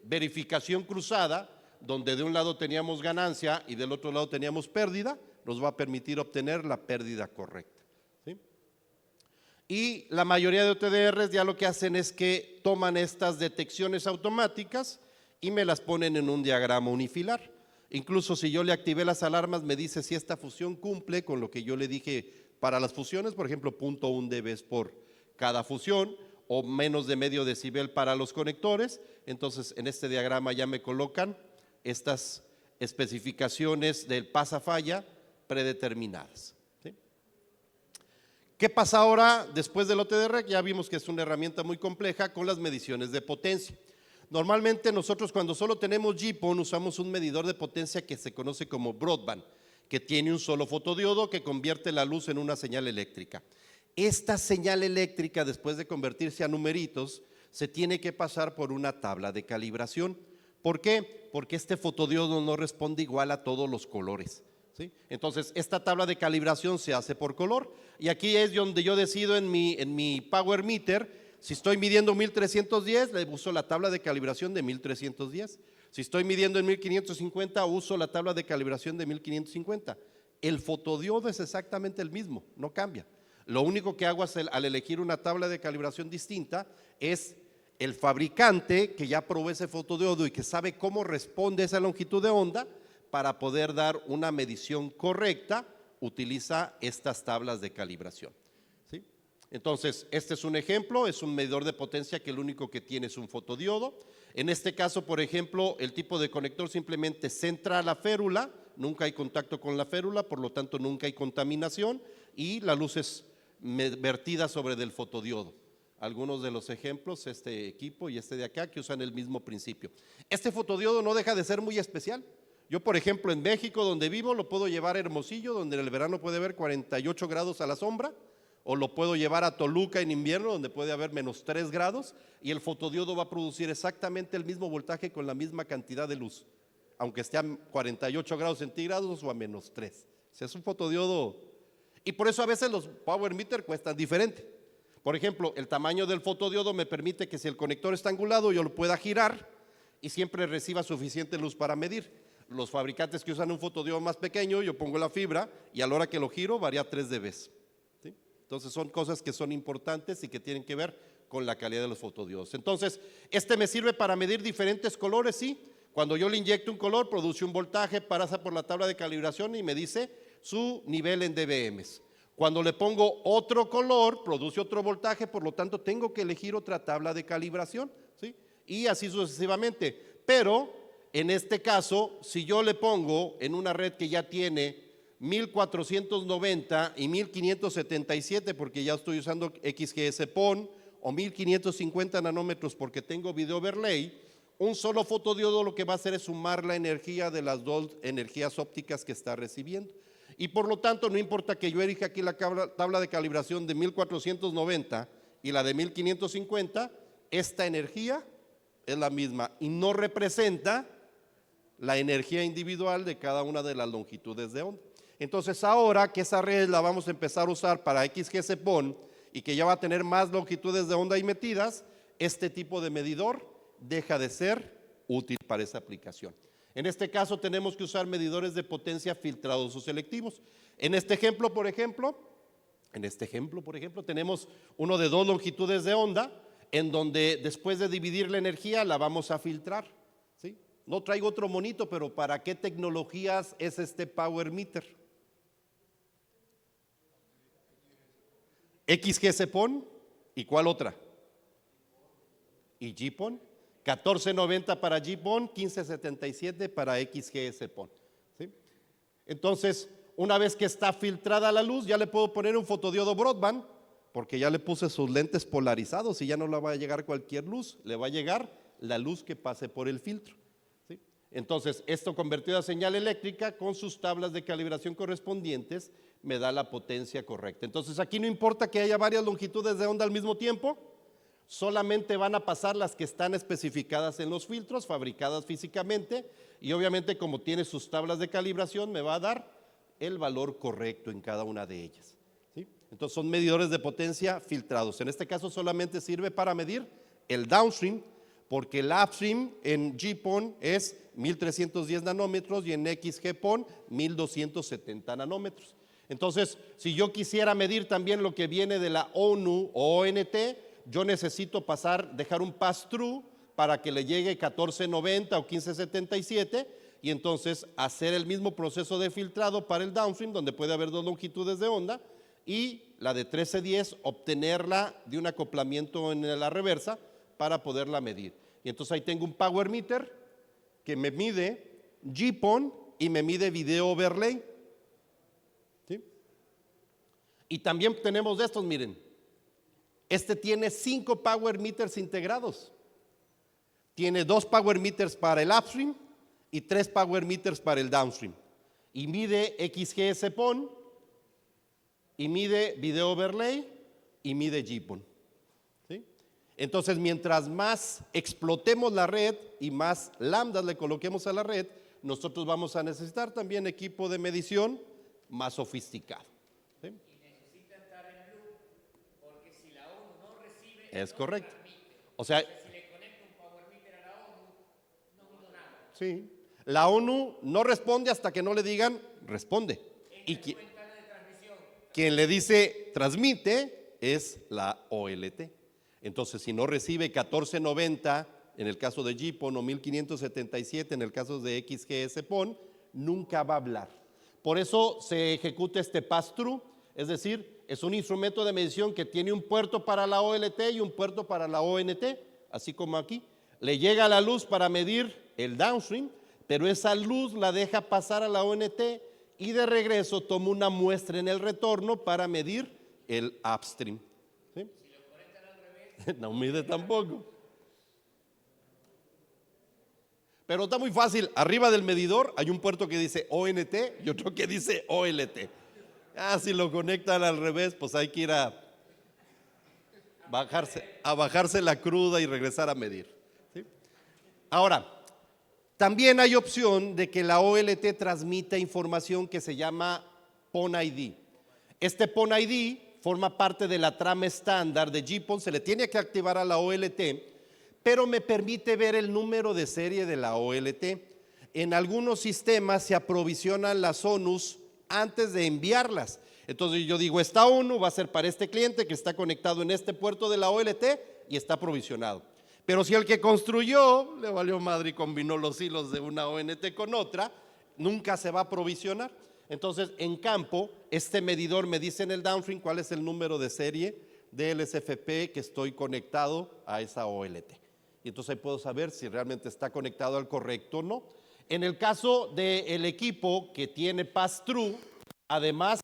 verificación cruzada, donde de un lado teníamos ganancia y del otro lado teníamos pérdida, nos va a permitir obtener la pérdida correcta, ¿sí? Y la mayoría de OTDRs ya lo que hacen es que toman estas detecciones automáticas y me las ponen en un diagrama unifilar. Incluso si yo le activé las alarmas, me dice si esta fusión cumple con lo que yo le dije para las fusiones, por ejemplo, 0.1 dB por cada fusión, o menos de medio decibel para los conectores. Entonces, en este diagrama ya me colocan estas especificaciones del pasa-falla predeterminadas, ¿sí? ¿Qué pasa ahora después del OTDR? Ya vimos que es una herramienta muy compleja con las mediciones de potencia. Normalmente nosotros, cuando solo tenemos GPON, usamos un medidor de potencia que se conoce como broadband, que tiene un solo fotodiodo que convierte la luz en una señal eléctrica. Esta señal eléctrica, después de convertirse a numeritos, se tiene que pasar por una tabla de calibración. ¿Por qué? Porque este fotodiodo no responde igual a todos los colores, ¿sí? Entonces, esta tabla de calibración se hace por color, y aquí es donde yo decido en mi Power Meter. Si estoy midiendo 1310, le uso la tabla de calibración de 1310. Si estoy midiendo en 1550, uso la tabla de calibración de 1550. El fotodiodo es exactamente el mismo, no cambia. Lo único que hago al elegir una tabla de calibración distinta es el fabricante, que ya probó ese fotodiodo y que sabe cómo responde esa longitud de onda, para poder dar una medición correcta, utiliza estas tablas de calibración, ¿sí? Entonces, este es un ejemplo, es un medidor de potencia que lo único que tiene es un fotodiodo. En este caso, por ejemplo, el tipo de conector simplemente centra la férula, nunca hay contacto con la férula, por lo tanto nunca hay contaminación, y la luz es vertida sobre del fotodiodo. Algunos de los ejemplos, este equipo y este de acá, que usan el mismo principio. Este fotodiodo no deja de ser muy especial. Yo, por ejemplo, en México, donde vivo, lo puedo llevar a Hermosillo, donde en el verano puede haber 48 grados a la sombra, o lo puedo llevar a Toluca en invierno, donde puede haber menos 3 grados, y el fotodiodo va a producir exactamente el mismo voltaje con la misma cantidad de luz, aunque esté a 48 grados centígrados o a menos 3. O sea, es un fotodiodo, y por eso a veces los Power Meter cuestan diferente. Por ejemplo, el tamaño del fotodiodo me permite que si el conector está angulado, yo lo pueda girar y siempre reciba suficiente luz para medir. Los fabricantes que usan un fotodiodo más pequeño, yo pongo la fibra y a la hora que lo giro varía 3 dB, ¿sí? Entonces son cosas que son importantes y que tienen que ver con la calidad de los fotodiodos. Entonces, este me sirve para medir diferentes colores, sí. Cuando yo le inyecto un color, produce un voltaje, pasa por la tabla de calibración y me dice su nivel en dBms. Cuando le pongo otro color, produce otro voltaje, por lo tanto tengo que elegir otra tabla de calibración, ¿sí? Y así sucesivamente. Pero en este caso, si yo le pongo en una red que ya tiene 1490 y 1577, porque ya estoy usando XGS-PON, o 1550 nanómetros porque tengo video overlay, un solo fotodiodo lo que va a hacer es sumar la energía de las dos energías ópticas que está recibiendo. Y por lo tanto, no importa que yo elija aquí la tabla de calibración de 1490 y la de 1550, esta energía es la misma y no representa la energía individual de cada una de las longitudes de onda. Entonces, ahora que esa red la vamos a empezar a usar para XGS-PON y que ya va a tener más longitudes de onda ahí metidas, este tipo de medidor deja de ser útil para esa aplicación. En este caso tenemos que usar medidores de potencia filtrados o selectivos. En este ejemplo, por ejemplo, tenemos uno de 2 longitudes de onda, en donde después de dividir la energía la vamos a filtrar, ¿sí? No traigo otro monito, pero ¿para qué tecnologías es este Power Meter? XGS-PON, ¿y cuál otra? Y GPON. 1490 para GPON, 1577 para XGS-PON, ¿sí? Entonces, una vez que está filtrada la luz, ya le puedo poner un fotodiodo broadband, porque ya le puse sus lentes polarizados y ya no le va a llegar cualquier luz, le va a llegar la luz que pase por el filtro, ¿sí? Entonces, esto convertido a señal eléctrica con sus tablas de calibración correspondientes me da la potencia correcta. Entonces, aquí no importa que haya varias longitudes de onda al mismo tiempo, solamente van a pasar las que están especificadas en los filtros, fabricadas físicamente, y obviamente como tiene sus tablas de calibración me va a dar el valor correcto en cada una de ellas, ¿sí? Entonces son medidores de potencia filtrados. En este caso solamente sirve para medir el downstream, porque el upstream en GPON es 1310 nanómetros y en XG-PON 1270 nanómetros. Entonces, si yo quisiera medir también lo que viene de la ONU o ONT, yo necesito dejar un pass-through para que le llegue 1490 o 1577 y entonces hacer el mismo proceso de filtrado para el downstream, donde puede haber 2 longitudes de onda, y la de 1310 obtenerla de un acoplamiento en la reversa para poderla medir. Y entonces ahí tengo un power meter que me mide GPON y me mide video overlay, ¿sí? Y también tenemos de estos, miren. Este tiene 5 power meters integrados. Tiene 2 power meters para el upstream y 3 power meters para el downstream. Y mide XGS-PON, y mide video overlay, y mide GPON, ¿sí? Entonces, mientras más explotemos la red y más lambdas le coloquemos a la red, nosotros vamos a necesitar también equipo de medición más sofisticado, ¿sí? Es correcto. O sea, si le conecto un power meter a la ONU, no mido nada. Sí. La ONU no responde hasta que no le digan responde. Y quien le dice transmite es la OLT. Entonces, si no recibe 1490 en el caso de GPON o 1577 en el caso de XGS-PON, nunca va a hablar. Por eso se ejecuta este pass-through, es decir, es un instrumento de medición que tiene un puerto para la OLT y un puerto para la ONT, así como aquí. Le llega la luz para medir el downstream, pero esa luz la deja pasar a la ONT y de regreso toma una muestra en el retorno para medir el upstream, ¿sí? Si lo conectan al revés, no mide tampoco. Pero está muy fácil, arriba del medidor hay un puerto que dice ONT y otro que dice OLT. Si lo conectan al revés, pues hay que ir a bajarse la cruda y regresar a medir, ¿sí? Ahora, también hay opción de que la OLT transmita información que se llama PON ID. Este PON ID forma parte de la trama estándar de GPON, se le tiene que activar a la OLT, pero me permite ver el número de serie de la OLT. En algunos sistemas se aprovisionan las ONUs antes de enviarlas. Entonces yo digo, esta ONU va a ser para este cliente que está conectado en este puerto de la OLT y está provisionado. Pero si el que construyó le valió madre y combinó los hilos de una ONT con otra, nunca se va a provisionar. Entonces, en campo, este medidor me dice en el downstream cuál es el número de serie del SFP que estoy conectado a esa OLT. Y entonces ahí puedo saber si realmente está conectado al correcto o no. En el caso del equipo que tiene pass-through, además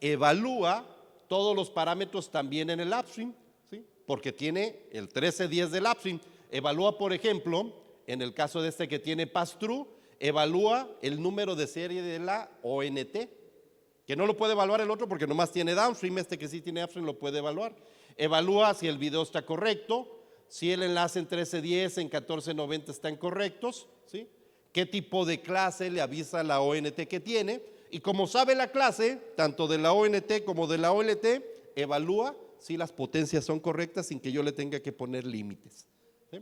evalúa todos los parámetros también en el upstream, ¿sí? Porque tiene el 1310 del upstream. Evalúa, por ejemplo, en el caso de este que tiene pass-through, evalúa el número de serie de la ONT, que no lo puede evaluar el otro porque nomás tiene downstream. Este que sí tiene upstream lo puede evaluar. Evalúa si el video está correcto, si el enlace en 1310, en 1490 están correctos, ¿sí? Qué tipo de clase le avisa la ONT que tiene, y como sabe la clase, tanto de la ONT como de la OLT, evalúa si las potencias son correctas sin que yo le tenga que poner límites, ¿sí?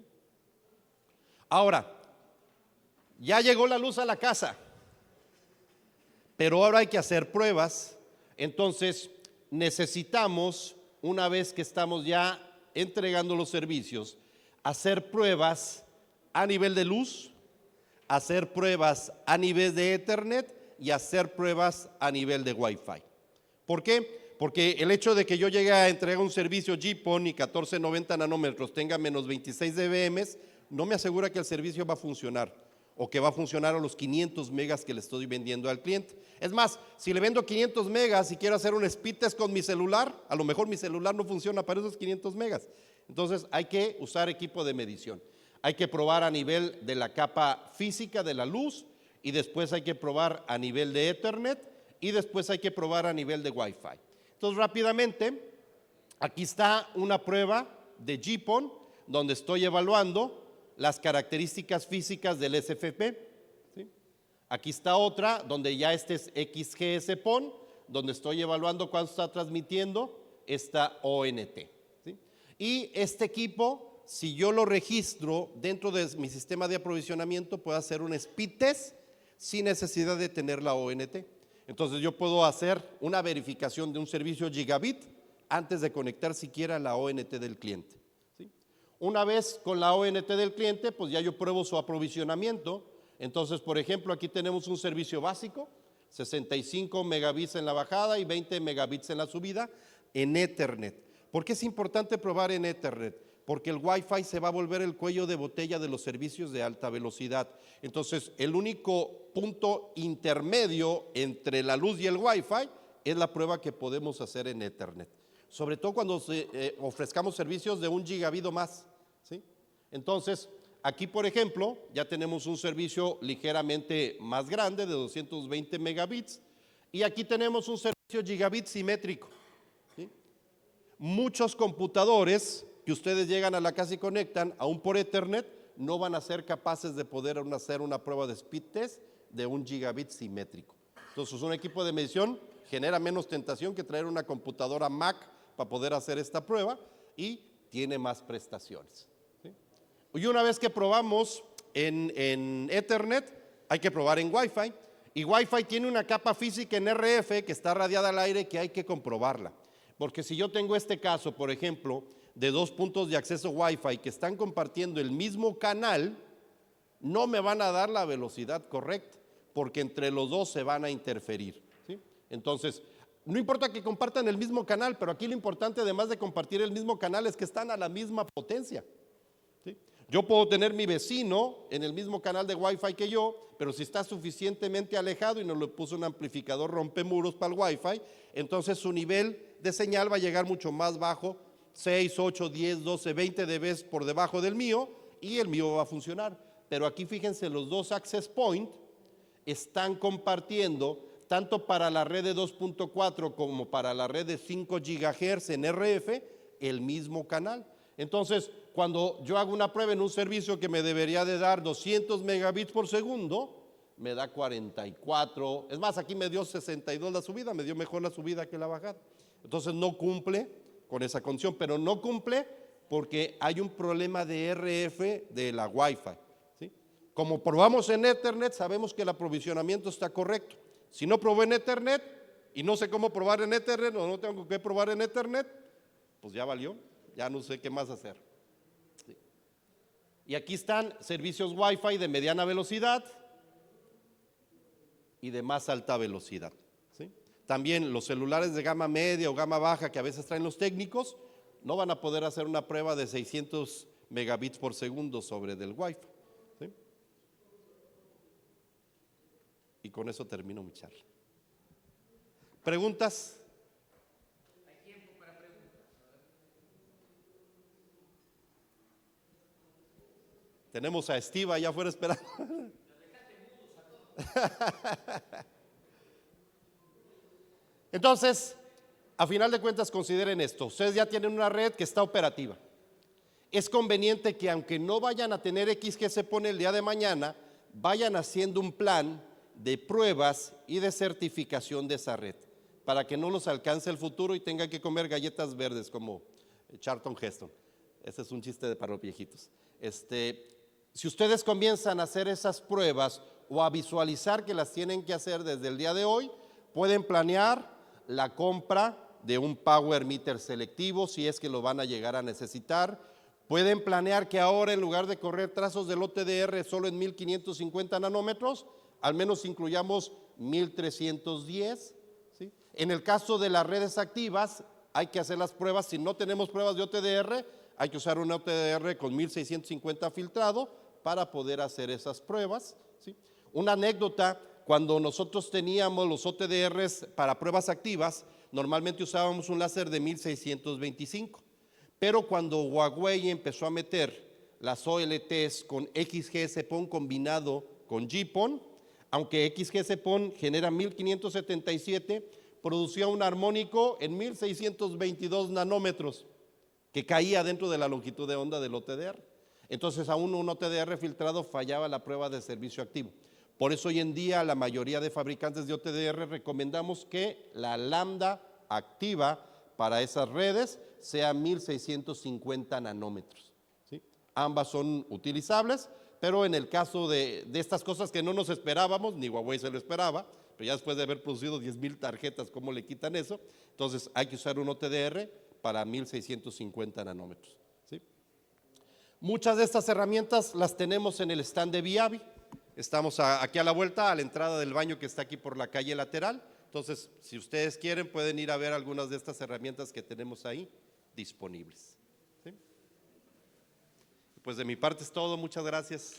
Ahora, ya llegó la luz a la casa, pero ahora hay que hacer pruebas. Entonces necesitamos, una vez que estamos ya entregando los servicios, hacer pruebas a nivel de luz, hacer pruebas a nivel de Ethernet y hacer pruebas a nivel de Wi-Fi. ¿Por qué? Porque el hecho de que yo llegue a entregar un servicio GPON y 1490 nanómetros tenga menos 26 dBm, no me asegura que el servicio va a funcionar o que va a funcionar a los 500 megas que le estoy vendiendo al cliente. Es más, si le vendo 500 megas y quiero hacer un speed test con mi celular, a lo mejor mi celular no funciona para esos 500 megas. Entonces hay que usar equipo de medición. Hay que probar a nivel de la capa física de la luz, y después hay que probar a nivel de Ethernet, y después hay que probar a nivel de Wi-Fi. Entonces rápidamente, aquí está una prueba de GPON donde estoy evaluando las características físicas del SFP, ¿sí? Aquí está otra donde ya este es XGS-PON, donde estoy evaluando cuánto está transmitiendo esta ONT, ¿sí? Y este equipo, si yo lo registro dentro de mi sistema de aprovisionamiento, puedo hacer un speed test sin necesidad de tener la ONT. Entonces yo puedo hacer una verificación de un servicio gigabit antes de conectar siquiera la ONT del cliente, ¿sí? Una vez con la ONT del cliente, pues ya yo pruebo su aprovisionamiento. Entonces, por ejemplo, aquí tenemos un servicio básico, 65 megabits en la bajada y 20 megabits en la subida en Ethernet. ¿Por qué es importante probar en Ethernet? Porque el Wi-Fi se va a volver el cuello de botella de los servicios de alta velocidad. Entonces, el único punto intermedio entre la luz y el Wi-Fi es la prueba que podemos hacer en Ethernet. Sobre todo cuando ofrezcamos servicios de 1 gigabit o más, ¿sí? Entonces, aquí, por ejemplo, ya tenemos un servicio ligeramente más grande de 220 megabits, y aquí tenemos un servicio gigabit simétrico, ¿sí? Muchos computadores que ustedes llegan a la casa y conectan aún por Ethernet no van a ser capaces de poder hacer una prueba de speed test de 1 gigabit simétrico. Entonces, un equipo de medición genera menos tentación que traer una computadora Mac para poder hacer esta prueba, y tiene más prestaciones, ¿sí? Y una vez que probamos en Ethernet, hay que probar en Wi-Fi, y Wi-Fi tiene una capa física en RF que está radiada al aire, que hay que comprobarla. Porque si yo tengo este caso, por ejemplo, de 2 puntos de acceso Wi-Fi que están compartiendo el mismo canal, no me van a dar la velocidad correcta, porque entre los dos se van a interferir, ¿sí? Entonces, no importa que compartan el mismo canal, pero aquí lo importante, además de compartir el mismo canal, es que están a la misma potencia, ¿sí? Yo puedo tener mi vecino en el mismo canal de Wi-Fi que yo, pero si está suficientemente alejado y nos le puso un amplificador rompemuros para el Wi-Fi, entonces su nivel de señal va a llegar mucho más bajo, 6, 8, 10, 12, 20 dB por debajo del mío, y el mío va a funcionar. Pero aquí fíjense, los dos access point están compartiendo, tanto para la red de 2.4 como para la red de 5 GHz en RF, el mismo canal. Entonces, cuando yo hago una prueba en un servicio que me debería de dar 200 megabits por segundo, me da 44, es más, aquí me dio 62 la subida, me dio mejor la subida que la bajada. Entonces no cumple con esa condición, pero no cumple porque hay un problema de RF de la Wi-Fi, ¿sí? Como probamos en Ethernet, sabemos que el aprovisionamiento está correcto. Si no probé en Ethernet y no sé cómo probar en Ethernet, o no tengo que probar en Ethernet, pues ya valió, ya no sé qué más hacer, Y aquí están servicios Wi-Fi de mediana velocidad y de más alta velocidad, ¿sí? También los celulares de gama media o gama baja que a veces traen los técnicos no van a poder hacer una prueba de 600 megabits por segundo sobre del Wi-Fi, ¿sí? Y con eso termino mi charla. ¿Preguntas? Hay tiempo para preguntas. Tenemos a Steve allá afuera esperando. Entonces, a final de cuentas, consideren esto. Ustedes ya tienen una red que está operativa. Es conveniente que aunque no vayan a tener XGS-PON el día de mañana, vayan haciendo un plan de pruebas y de certificación de esa red, para que no los alcance el futuro y tengan que comer galletas verdes como Charlton Heston. Ese es un chiste para los viejitos. Si ustedes comienzan a hacer esas pruebas o a visualizar que las tienen que hacer desde el día de hoy, pueden planear la compra de un power meter selectivo si es que lo van a llegar a necesitar. Pueden planear que ahora, en lugar de correr trazos del OTDR solo en 1550 nanómetros, al menos incluyamos 1310, ¿sí? En el caso de las redes activas, hay que hacer las pruebas. Si no tenemos pruebas de OTDR, hay que usar un OTDR con 1650 filtrado para poder hacer esas pruebas, ¿sí? Una anécdota: cuando nosotros teníamos los OTDRs para pruebas activas, normalmente usábamos un láser de 1625, pero cuando Huawei empezó a meter las OLTs con XGS-PON combinado con GPON, aunque XGS-PON genera 1577, producía un armónico en 1622 nanómetros que caía dentro de la longitud de onda del OTDR. Entonces, aún un OTDR filtrado fallaba la prueba de servicio activo. Por eso hoy en día la mayoría de fabricantes de OTDR recomendamos que la lambda activa para esas redes sea 1650 nanómetros, ¿sí? Ambas son utilizables, pero en el caso de estas cosas que no nos esperábamos, ni Huawei se lo esperaba, pero ya después de haber producido 10,000 tarjetas, ¿cómo le quitan eso? Entonces hay que usar un OTDR para 1650 nanómetros, ¿sí? Muchas de estas herramientas las tenemos en el stand de Viavi. Estamos aquí a la vuelta, a la entrada del baño que está aquí por la calle lateral. Entonces, si ustedes quieren, pueden ir a ver algunas de estas herramientas que tenemos ahí disponibles, ¿sí? Pues de mi parte es todo. Muchas gracias.